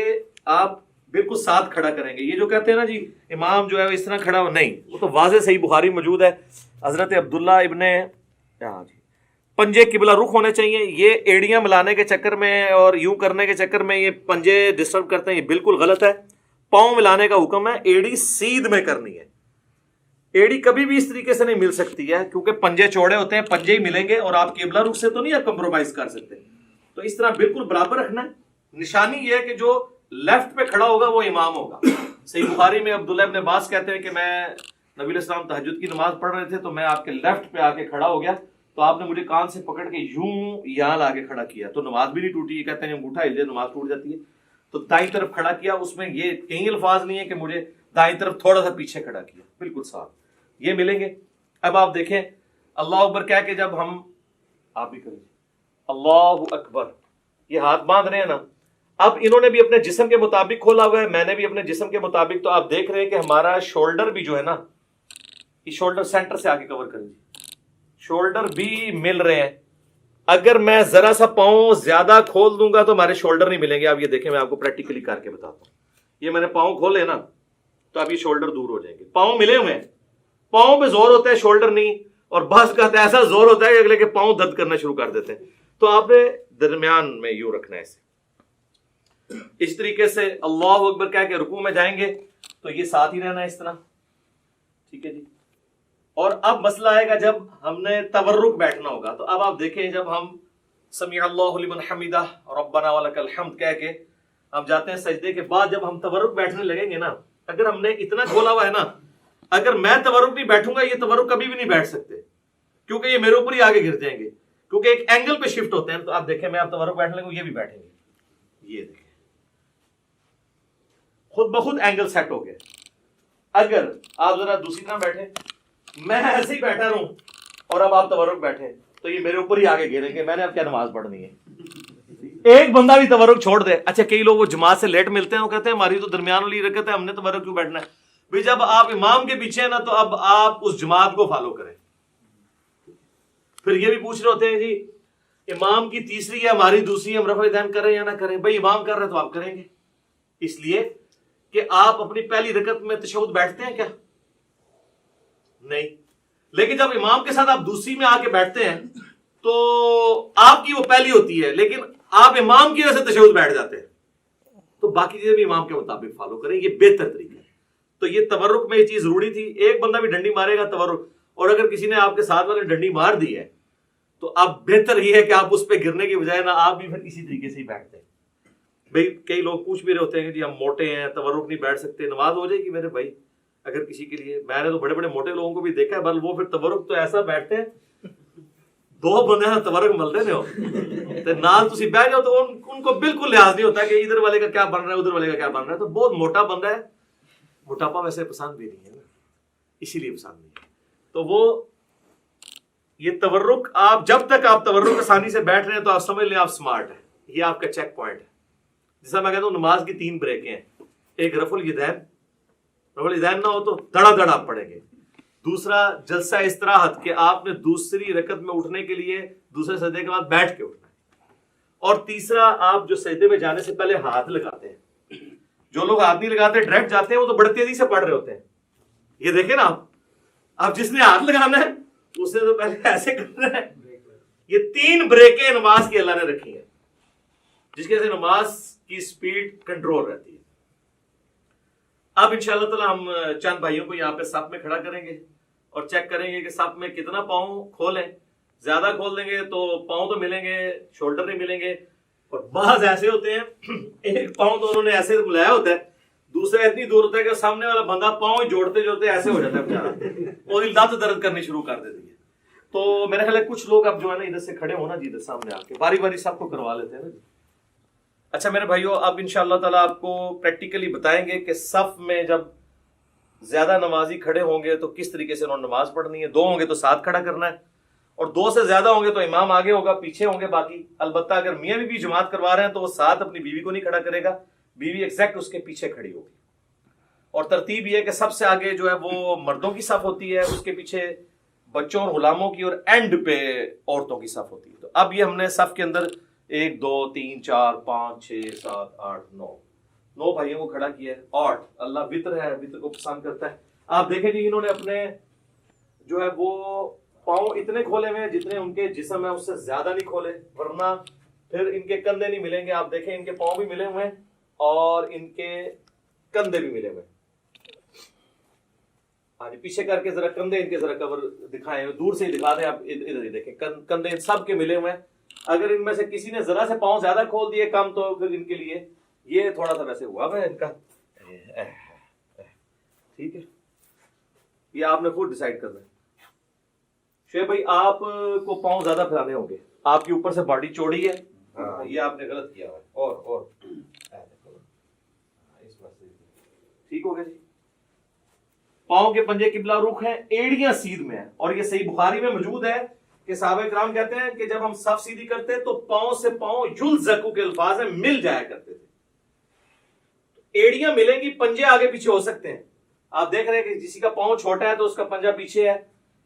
آپ بالکل ساتھ کھڑا کریں گے. یہ جو کہتے ہیں نا جی امام جو ہے اس طرح کھڑا ہو، نہیں، وہ تو واضح صحیح بخاری موجود ہے. حضرت عبداللہ ابن پنجے قبلہ رخ ہونے چاہیے. یہ ایڑیاں ملانے کے چکر میں اور یوں کرنے کے چکر میں یہ پنجے ڈسٹرب کرتے ہیں، یہ بالکل غلط ہے. پاؤں ملانے کا حکم ہے، ایڑی سیدھ میں کرنی ہے. ایڑی کبھی بھی اس طریقے سے نہیں مل سکتی ہے کیونکہ پنجے چوڑے ہوتے ہیں، پنجے ہی ملیں گے اور آپ قبلہ رخ سے تو نہیں آپ کمپرومائز کر سکتے. تو اس طرح بالکل برابر رکھنا ہے. نشانی یہ ہے کہ جو لیفٹ پہ کھڑا ہوگا وہ امام ہوگا. صحیح بخاری میں عبداللہ ابن عباس کہتے ہیں کہ میں نبی علیہ السلام تہجد کی نماز پڑھ رہے تھے تو میں آپ کے لیفٹ پہ آ کے کھڑا ہو گیا تو آپ نے مجھے کان سے پکڑ کے یوں یہاں لا کے کھڑا کیا تو نماز بھی نہیں ٹوٹی. یہ کہتے ہیں انگوٹھا ہل جائے نماز ٹوٹ جاتی ہے. تو دائیں طرف کھڑا کیا, اس میں یہ کئی الفاظ نہیں ہے کہ مجھے دائیں طرف تھوڑا سا پیچھے کھڑا کیا, بالکل صاف. یہ ملیں گے. اب آپ دیکھیں اللہ اکبر کہہ کے جب ہم, آپ بھی کریں اللہ اکبر, یہ ہاتھ باندھ رہے ہیں نا, اب انہوں نے بھی اپنے جسم کے مطابق کھولا ہوا ہے, میں نے بھی اپنے جسم کے مطابق. تو آپ دیکھ رہے ہیں کہ ہمارا شولڈر بھی جو ہے نا, یہ شولڈر سینٹر سے آگے کور کر لیجیے, شولڈر بھی مل رہے ہیں. اگر میں ذرا سا پاؤں زیادہ کھول دوں گا تو ہمارے شولڈر نہیں ملیں گے. آپ یہ دیکھیں, میں آپ کو پریکٹیکلی کر کے بتاتا ہوں. یہ میں نے پاؤں کھولے نا تو اب یہ شولڈر دور ہو جائیں گے. پاؤں ملے ہوئے ہیں, پاؤں پہ زور ہوتا ہے, شولڈر نہیں. اور بعض کا ایسا زور ہوتا ہے کہ اگلے کے پاؤں درد کرنا شروع کر دیتے ہیں. تو آپ نے درمیان میں یوں رکھنا ہے اسے. اس طریقے سے اللہ اکبر کہہ کے رکوع میں جائیں گے تو یہ ساتھ ہی رہنا ہے اس طرح. ٹھیک ہے جی. اور اب مسئلہ آئے گا جب ہم نے تورک بیٹھنا ہوگا. تو اب آپ دیکھیں, جب ہم سمیع اللہ لمن حمدہ ربنا ولک الحمد کہہ کے ہم جاتے ہیں سجدے کے بعد, جب ہم تورک بیٹھنے لگیں گے نا, اگر ہم نے اتنا کھولا ہوا ہے نا, اگر میں تورک نہیں بیٹھوں گا یہ تورک کبھی بھی نہیں بیٹھ سکتے, کیونکہ یہ میرے اوپر ہی آگے گر جائیں گے, کیونکہ ایک اینگل پہ شفٹ ہوتے ہیں. تو آپ دیکھیں, میں آپ تورک بیٹھنے لگوں, یہ بھی بیٹھیں گے. یہ دیکھیں خود بخود اینگل سیٹ ہو گئے. اگر آپ ذرا دوسری طرح بیٹھیں, میں ایسے ہی بیٹھا رہوں اور اب آپ تورک بیٹھیں تو یہ میرے اوپر ہی آگے گریں گے. میں نے اب کیا نماز پڑھنی ہے؟ ایک بندہ بھی تورک چھوڑ دے. اچھا, کئی لوگ وہ جماعت سے لیٹ ملتے ہیں, وہ کہتے ہیں ہماری تو درمیان والی رکعت ہے, ہم نے تورک کیوں بیٹھنا ہے؟ بھئی جب آپ امام کے پیچھے ہیں نا تو اب آپ اس جماعت کو فالو کریں. پھر یہ بھی پوچھ رہے ہوتے ہیں جی امام کی تیسری ہے ہماری دوسری, ہم رفع دین کریں یا نہ کریں؟ بھئی امام کر رہے تو آپ کریں گے, اس لیے کہ آپ اپنی پہلی رکعت میں تشہد بیٹھتے ہیں کیا؟ نہیں. لیکن جب امام کے ساتھ آپ دوسری میں آ کے بیٹھتے ہیں تو آپ کی وہ پہلی ہوتی ہے, لیکن آپ امام کی وجہ سے تشہد بیٹھ جاتے ہیں. تو باقی چیزیں بھی امام کے مطابق فالو کریں, یہ بہتر طریقہ ہے. تو یہ تورک میں یہ چیز ضروری تھی. ایک بندہ بھی ڈنڈی مارے گا تورک, اور اگر کسی نے آپ کے ساتھ والے ڈنڈی مار دی ہے تو اب بہتر یہ ہے کہ آپ اس پہ گرنے کی بجائے نا آپ بھی پھر اسی طریقے سے ہی بیٹھتے ہیں. بھئی کئی لوگ پوچھ بھی رہے ہوتے ہیں کہ جی ہم موٹے ہیں تورک نہیں بیٹھ سکتے, نماز ہو جائے گی میرے بھائی اگر کسی کے لیے. میں نے تو بڑے بڑے موٹے لوگوں کو بھی دیکھا ہے, بل وہ پھر تورک تو ایسا بیٹھتے ہیں, دو بندے نا تورک ملتے نے ہو تے نال تسی بیٹھ جاؤ تو ان کو بالکل لحاظ نہیں ہوتا کہ ادھر والے کا کیا بن رہا ہے ادھر والے کا کیا بن رہا ہے. تو بہت موٹا بندہ ہے, موٹاپا ویسے پسند بھی نہیں ہے نا, اسی لیے پسند نہیں ہے. تو وہ یہ تورک, آپ جب تک آپ تورک آسانی سے بیٹھ رہے ہیں تو آپ سمجھ لیں آپ سمارٹ ہیں. یہ آپ کا چیک پوائنٹ ہے. جیسا میں کہتا ہوں نماز کی 3 بریکیں ہیں. ایک رفع الیدین, رفع الیدین نہ ہو تو دڑا دڑ آپ پڑھیں گے. دوسرا جلسہ استراحت, کہ آپ نے دوسری رکعت میں اٹھنے کے لیے دوسرے سجدے کے بعد بیٹھ کے اٹھنا ہے. اور تیسرا آپ جو سجدے میں جانے سے پہلے ہاتھ لگاتے ہیں. جو لوگ ہاتھ نہیں لگاتے ڈائریکٹ جاتے ہیں وہ تو بڑی تیزی سے پڑھ رہے ہوتے ہیں. یہ دیکھیں نا آپ جس نے ہاتھ لگانا ہے اس نے تو پہلے ایسے کرنا ہے. یہ 3 بریکیں نماز کی اللہ نے رکھی ہیں جس کی وجہ سے نماز کی سپیڈ کنٹرول رہتی ہے. اب انشاءاللہ تعالی ہم چند بھائیوں کو یہاں پہ صف میں کھڑا کریں گے اور چیک کریں گے کہ صف میں کتنا پاؤں کھولیں. زیادہ کھول دیں گے تو پاؤں تو ملیں گے, شولڈر نہیں ملیں گے. اور بعض ایسے ہوتے ہیں ایک پاؤں تو انہوں نے ایسے ملایا ہوتا ہے, دوسرا اتنی دور ہوتا ہے کہ سامنے والا بندہ پاؤں جوڑتے جوڑتے ایسے ہو جاتا ہے بیچارہ, اور لت درد کرنی شروع کر دیتی ہے. تو میرا خیال ہے کچھ لوگ اب جو ہے نا ادھر سے کھڑے ہونا جی, ادھر سامنے آ کے باری باری سب کو کروا لیتے ہیں نا جی. اچھا میرے بھائیو, اب انشاءاللہ تعالیٰ آپ کو پریکٹیکلی بتائیں گے کہ صف میں جب زیادہ نمازی کھڑے ہوں گے تو کس طریقے سے انہوں نے نماز پڑھنی ہے. 2 ہوں گے تو ساتھ کھڑا کرنا ہے, اور 2 سے زیادہ ہوں گے تو امام آگے ہوگا, پیچھے ہوں گے باقی. البتہ اگر میاں بیوی جماعت کروا رہے ہیں تو وہ ساتھ اپنی بیوی کو نہیں کھڑا کرے گا, بیوی ایگزیکٹ اس کے پیچھے کھڑی ہوگی. اور ترتیب یہ ہے کہ سب سے آگے جو ہے وہ مردوں کی صف ہوتی ہے, اس کے پیچھے بچوں اور غلاموں کی, اور اینڈ پہ عورتوں کی صف ہوتی ہے. تو اب یہ ہم نے صف کے اندر 1 2 3 4 5 6 7 8 9 بھائیوں کو کھڑا کیا ہے. 8 اللہ وطر ہے, وطر کو پسند کرتا ہے. آپ دیکھیں جی انہوں نے اپنے جو ہے وہ پاؤں اتنے کھولے ہوئے ہیں جتنے ان کے جسم ہے, اس سے زیادہ نہیں کھولے, ورنہ پھر ان کے کندھے نہیں ملیں گے. آپ دیکھیں ان کے پاؤں بھی ملے ہوئے ہیں اور ان کے کندھے بھی ملے ہوئے ہیں. ہاں جی, پیچھے کر کے ذرا کندھے ان کے ذرا کور دکھائیں, دور سے ہی دکھا دیں آپ, ادھر ہی دیکھیں کندھے ان سب کے ملے ہوئے ہیں. اگر ان میں سے کسی نے ذرا سے پاؤں زیادہ کھول دیے کم, تو پھر ان کے لیے یہ تھوڑا سا ویسے ہوا ہے ان کا. ٹھیک ہے, یہ آپ نے خود ڈیسائیڈ کرنا ہے. شعیب بھائی آپ کو پاؤں زیادہ پھیلانے ہوں گے, آپ کے اوپر سے باڈی چوڑی ہے, ہاں یہ آپ نے غلط کیا ہے, اور ٹھیک ہو گیا جی. پاؤں کے پنجے قبلہ رخ ہیں, ایڑیاں سیدھ میں ہیں, اور یہ صحیح بخاری میں موجود ہے کہ صحابہ کرام کہتے ہیں کہ جب ہم صف سیدھی کرتے تو پاؤں سے پاؤں یلزقو کے الفاظ ہیں, مل جایا کرتے تھے. ایڑیاں ملیں گی, پنجے آگے پیچھے ہو سکتے ہیں. آپ دیکھ رہے ہیں کہ کسی کا پاؤں چھوٹا ہے تو اس کا پنجہ پیچھے ہے,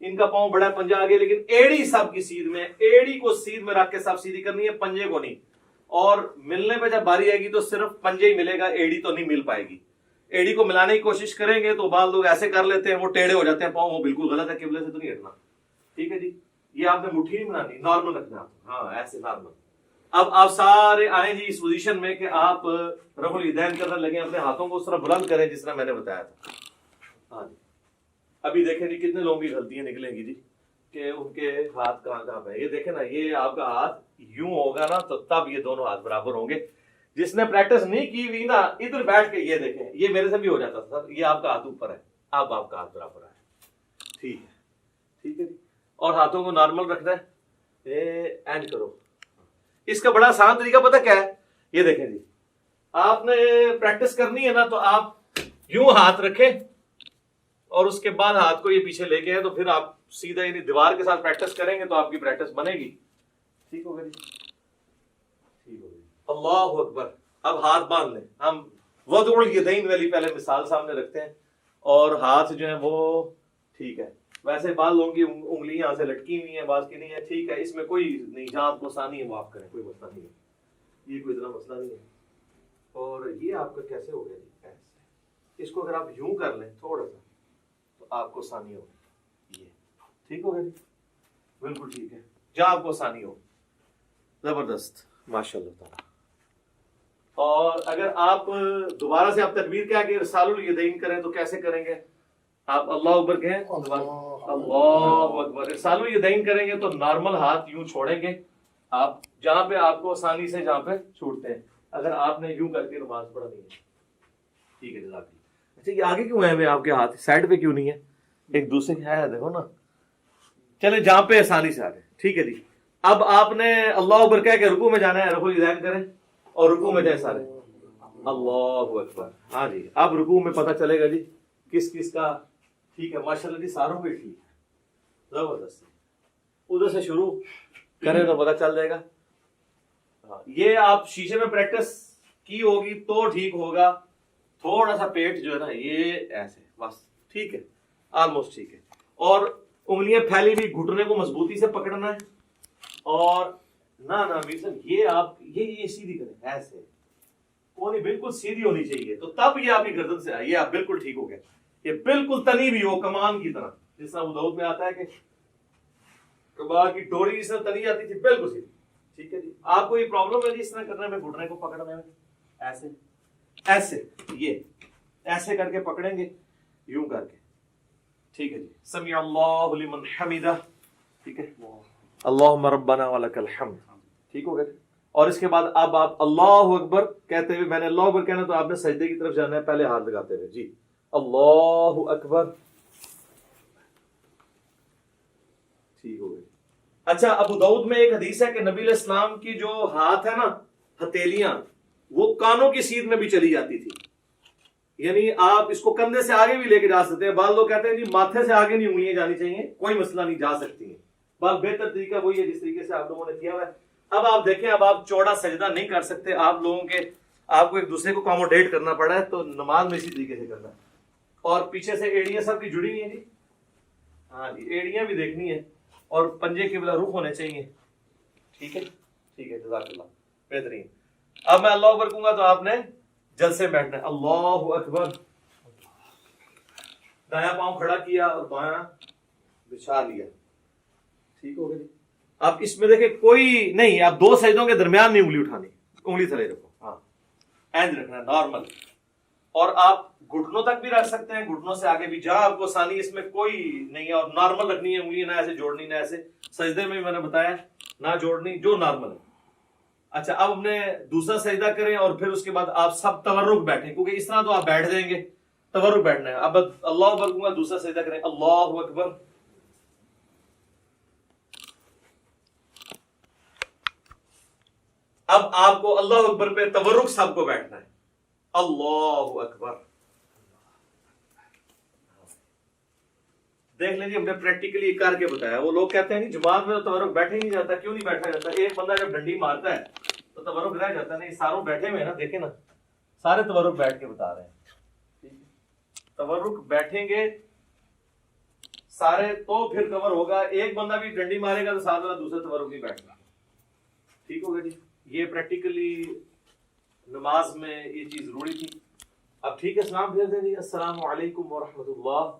ان کا پاؤں بڑا ہے پنجہ آگے, لیکن ایڑی سب کی سیدھ میں, ایڑی کو سیدھ میں رکھ کے سب سیدھی کرنی ہے, پنجے کو نہیں. اور ملنے پہ جب باری آئے گی تو صرف پنجے ہی ملے گا, ایڑی تو نہیں مل پائے گی. ایڑی کو ملانے کی کوشش کریں گے تو بعض لوگ ایسے کر لیتے ہیں, وہ ٹیڑے ہو جاتے ہیں پاؤں, وہ بالکل غلط ہے, قبلے سے تو نہیں ہٹنا. ٹھیک ہے جی, یہ آپ نے مٹھی نہیں بنانی, نارمل رکھنا, ہاں ایسے نارمل. اب آپ سارے آئیں جی اس پوزیشن میں کہ آپ رفع الیدین کرنے لگے, اپنے ہاتھوں کو اس طرح بلند کریں جس طرح میں نے بتایا تھا. ہاں جی, ابھی دیکھیں جی کتنے لوگوں کی غلطیاں نکلیں گی جی, کہ ان کے ہاتھ کہاں پہ. یہ دیکھیں نا, یہ آپ کا ہاتھ یوں ہوگا نا تو تب یہ دونوں ہاتھ برابر ہوں گے. جس نے پریکٹس نہیں کی ہوئی نا, ادھر بیٹھ کے یہ دیکھیں, یہ میرے سے بھی ہو جاتا تھا, یہ آپ کا ہاتھ اوپر ہے, اب آپ کا ہاتھ برابر ہے. ٹھیک ہے, ٹھیک ہے جی. اور ہاتھوں کو نارمل رکھنا ہے, اینڈ کرو. اس کا بڑا آسان طریقہ پتہ کیا ہے, یہ دیکھیں جی, آپ نے پریکٹس کرنی ہے نا تو آپ یوں ہاتھ رکھیں اور اس کے بعد ہاتھ کو یہ پیچھے لے کے ہیں, تو پھر آپ سیدھا یعنی دیوار کے ساتھ پریکٹس کریں گے تو آپ کی پریکٹس بنے گی. ٹھیک ہوگا جی, ٹھیک ہوگا. اللہ اکبر. اب ہاتھ باندھ لیں. ہم وضع الیدین والی پہلے مثال سامنے رکھتے ہیں, اور ہاتھ جو ہیں وہ ٹھیک ہے. ویسے بعض لوگوں کی انگلیاں یہاں سے لٹکی ہوئی ہیں, بعض کی نہیں ہے. ٹھیک ہے, اس میں کوئی نہیں, جہاں آپ کو آسانی ہے وہ آپ کریں, کوئی مسئلہ نہیں ہے, یہ کوئی اتنا مسئلہ نہیں ہے. اور یہ آپ کا کیسے ہو گیا جی, ایسے. اس کو اگر آپ یوں کر لیں تھوڑا سا تو آپ کو آسانی ہوگی. یہ ٹھیک ہو گیا جی, بالکل ٹھیک ہے, جہاں آپ کو آسانی ہو. زبردست, ماشاء اللہ تعالیٰ. اور اگر آپ دوبارہ سے آپ تکبیر کیا کہ ارسال الیدین کریں تو کیسے کریں گے؟ آپ اللہ اکبر کہیں, اللہ اکبر. ارسال الیدین کریں گے تو نارمل ہاتھ یوں چھوڑیں گے آپ, جہاں پہ آپ کو آسانی سے جہاں پہ چھوٹتے ہیں, اگر آپ نے یوں کر کے نماز پڑھنی ہے. ٹھیک ہے جزاک اللہ. اچھا, یہ آگے کیوں ہے آپ کے ہاتھ, سائڈ پہ کیوں نہیں ہے, ایک دوسرے کے ہے, دیکھو نا. چلے جہاں پہ آسانی سے آ گئے. ٹھیک ہے جی. اب آپ نے اللہ اکبر کہہ کے رکوع میں جانا ہے, رفع الیدین کریں اور رکوع میں جائیں سارے, اللہ اکبر. ہاں جی, اب رکوع میں پتہ چلے گا جی کس کس کا ٹھیک ہے. ماشاءاللہ جی, ساروں کو ٹھیک ہے, زبردست. ادھر سے شروع کریں تو پتہ چل جائے گا. یہ آپ شیشے میں پریکٹس کی ہوگی تو ٹھیک ہوگا. تھوڑا سا پیٹ جو ہے نا یہ ایسے, بس ٹھیک ہے, آلموسٹ ٹھیک ہے. اور انگلیاں پھیلی ہوئی, گھٹنے کو مضبوطی سے پکڑنا ہے. اور نہ میر صاحب, یہ آپ یہ سیدھی کریں ایسے, کونی بالکل سیدھی ہونی چاہیے, تو تب یہ آپ کی گردن سے آئے, یہ آپ بالکل ٹھیک ہو گئے. یہ بالکل تنی بھی ہو کمان کی طرح, جس طرح ابو داؤد میں آتا ہے کہ کبار کی ڈوری جس طرح تنی جاتی تھی, بالکل سیدھی. ٹھیک ہے جی. آپ کو یہ پرابلم ہے جی اس طرح کرنے میں, گھٹنے کو پکڑنے میں, ایسے ایسے, یہ ایسے کر کے پکڑیں گے, یوں کر کے. ٹھیک ہے جی. سمیع اللہ لمن حمدہ. ٹھیک ہے, اللہم ربنا ولک الحمد. ٹھیک ہو گیا. اور اس کے بعد اب آپ اللہ اکبر کہتے ہوئے, میں نے اللہ اکبر کہنا تو آپ نے سجدے کی طرف جانا ہے, پہلے ہاتھ لگاتے ہوئے جی, اللہ اکبر. ٹھیک ہو گئی. اچھا, ابو داؤد میں ایک حدیث ہے کہ نبی علیہ السلام کی جو ہاتھ ہے نا, ہتھیلیاں, وہ کانوں کی سیدھ میں بھی چلی جاتی تھی. یعنی آپ اس کو کندھے سے آگے بھی لے کے جا سکتے ہیں. بعض لوگ کہتے ہیں جی ماتھے سے آگے نہیں انگلیاں جانی چاہیے, کوئی مسئلہ نہیں, جا سکتی ہیں. بس بہتر طریقہ وہی ہے جس طریقے سے آپ لوگوں نے کیا ہوا ہے. اب آپ دیکھیں, اب آپ چوڑا سجدہ نہیں کر سکتے, آپ لوگوں کے آپ کو ایک دوسرے کو اکوموڈیٹ کرنا پڑا ہے, تو نماز میں اسی طریقے سے کرنا ہے. اور پیچھے سے ایڑیاں سب کی جڑی ہوئی ہیں جی, ہاں جی, ایڑیاں بھی دیکھنی ہے, اور پنجے قبلہ رخ ہونے چاہیے. ٹھیک ہے, ٹھیک ہے, جزاک اللہ, بہترین. اب میں اللہ اکبر کہوں گا تو آپ نے جلسے بیٹھنا ہے. اللہ اکبر, دایاں پاؤں کھڑا کیا اور بایاں بچھا لیا. ٹھیک ہو گیا جی. آپ اس میں دیکھیں کوئی نہیں, آپ دو سجدوں کے درمیان نہیں انگلی اٹھانی, انگلی تھلے رکھو, ہاں اینج رکھنا ہے نارمل. اور آپ گھٹنوں تک بھی رکھ سکتے ہیں, گھٹنوں سے آگے بھی, جہاں آپ کو آسانی, اس میں کوئی نہیں ہے. اور نارمل رکھنی ہے انگلی, نہ ایسے جوڑنی, نہ ایسے. سجدے میں بھی میں نے بتایا نہ جوڑنی, جو نارمل ہے. اچھا, اب ہم نے دوسرا سجدہ کریں اور پھر اس کے بعد آپ سب تورک بیٹھیں, کیونکہ اس طرح تو آپ بیٹھ جائیں گے, تورک بیٹھنا ہے. اب اللہ اکبر کہوں گا, دوسرا سجدہ کریں, اللہ اکبر, اب آپ کو اللہ اکبر پہ تورک سب کو بیٹھنا ہے. اللہ اکبر. دیکھ لیجیے ہم نے پریکٹیکلی کر کے بتایا. وہ لوگ کہتے ہیں نہیں جماعت میں تو تورک بیٹھے ہی نہیں جاتا. کیوں نہیں بیٹھا جاتا؟ ایک بندہ جب ڈنڈی مارتا ہے تو تورک رہ جاتا ہے. نہیں ساروں بیٹھے ہوئے نا، دیکھیں نا سارے تورک بیٹھ کے بتا رہے ہیں. تورک بیٹھیں گے سارے تو پھر کور ہوگا. ایک بندہ بھی ڈنڈی مارے گا تو ساتھ والا دوسرے تورک نہیں بیٹھے گا. ٹھیک ہوگا جی. یہ پریکٹیکلی نماز میں یہ چیز ضروری تھی. اب ٹھیک ہے، سلام بھیج دیں جی. السلام علیکم ورحمۃ اللہ.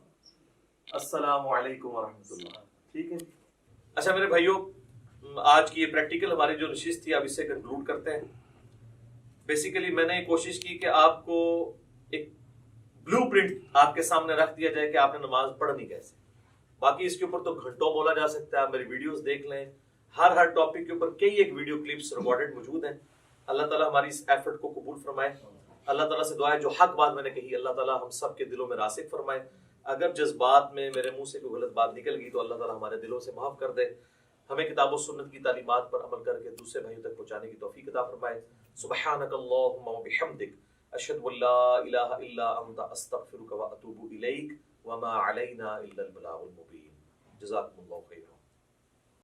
السلام علیکم ورحمۃ اللہ. ٹھیک ہے. اچھا میرے بھائیوں، آج کی یہ پریکٹیکل ہماری جو نشست تھی اب اس سے کنکلوڈ کرتے ہیں. بیسیکلی میں نے کوشش کی کہ آپ کو ایک بلو پرنٹ آپ کے سامنے رکھ دیا جائے کہ آپ نے نماز پڑھنی کیسے. باقی اس کے اوپر تو گھنٹوں بولا جا سکتا ہے. آپ میری ویڈیوز دیکھ لیں، ہر ٹاپک کے اوپر کئی ایک ویڈیو کلپس ریکارڈڈ موجود ہیں. اللہ تعالیٰ ہماری اس ایفرٹ کو قبول فرمائے. اللہ تعالیٰ سے دعا ہے جو حق بات میں نے کہی اللہ تعالیٰ ہم سب کے دلوں میں راسخ فرمائے. اگر جذبات میں میرے منہ سے کوئی غلط بات نکل گئی تو اللہ تعالیٰ ہمارے دلوں سے معاف کر دے. ہمیں کتاب و سنت کی تعلیمات پر عمل کر کے دوسرے بھائیوں تک پہنچانے کی توفیق عطا فرمائے. سبحانک اللہم و بحمدک اشہد ان لا الہ الا انت استغفرک و اتوب الیک وما علینا الا البلاغ المبین. جزاکم اللہ خیرا.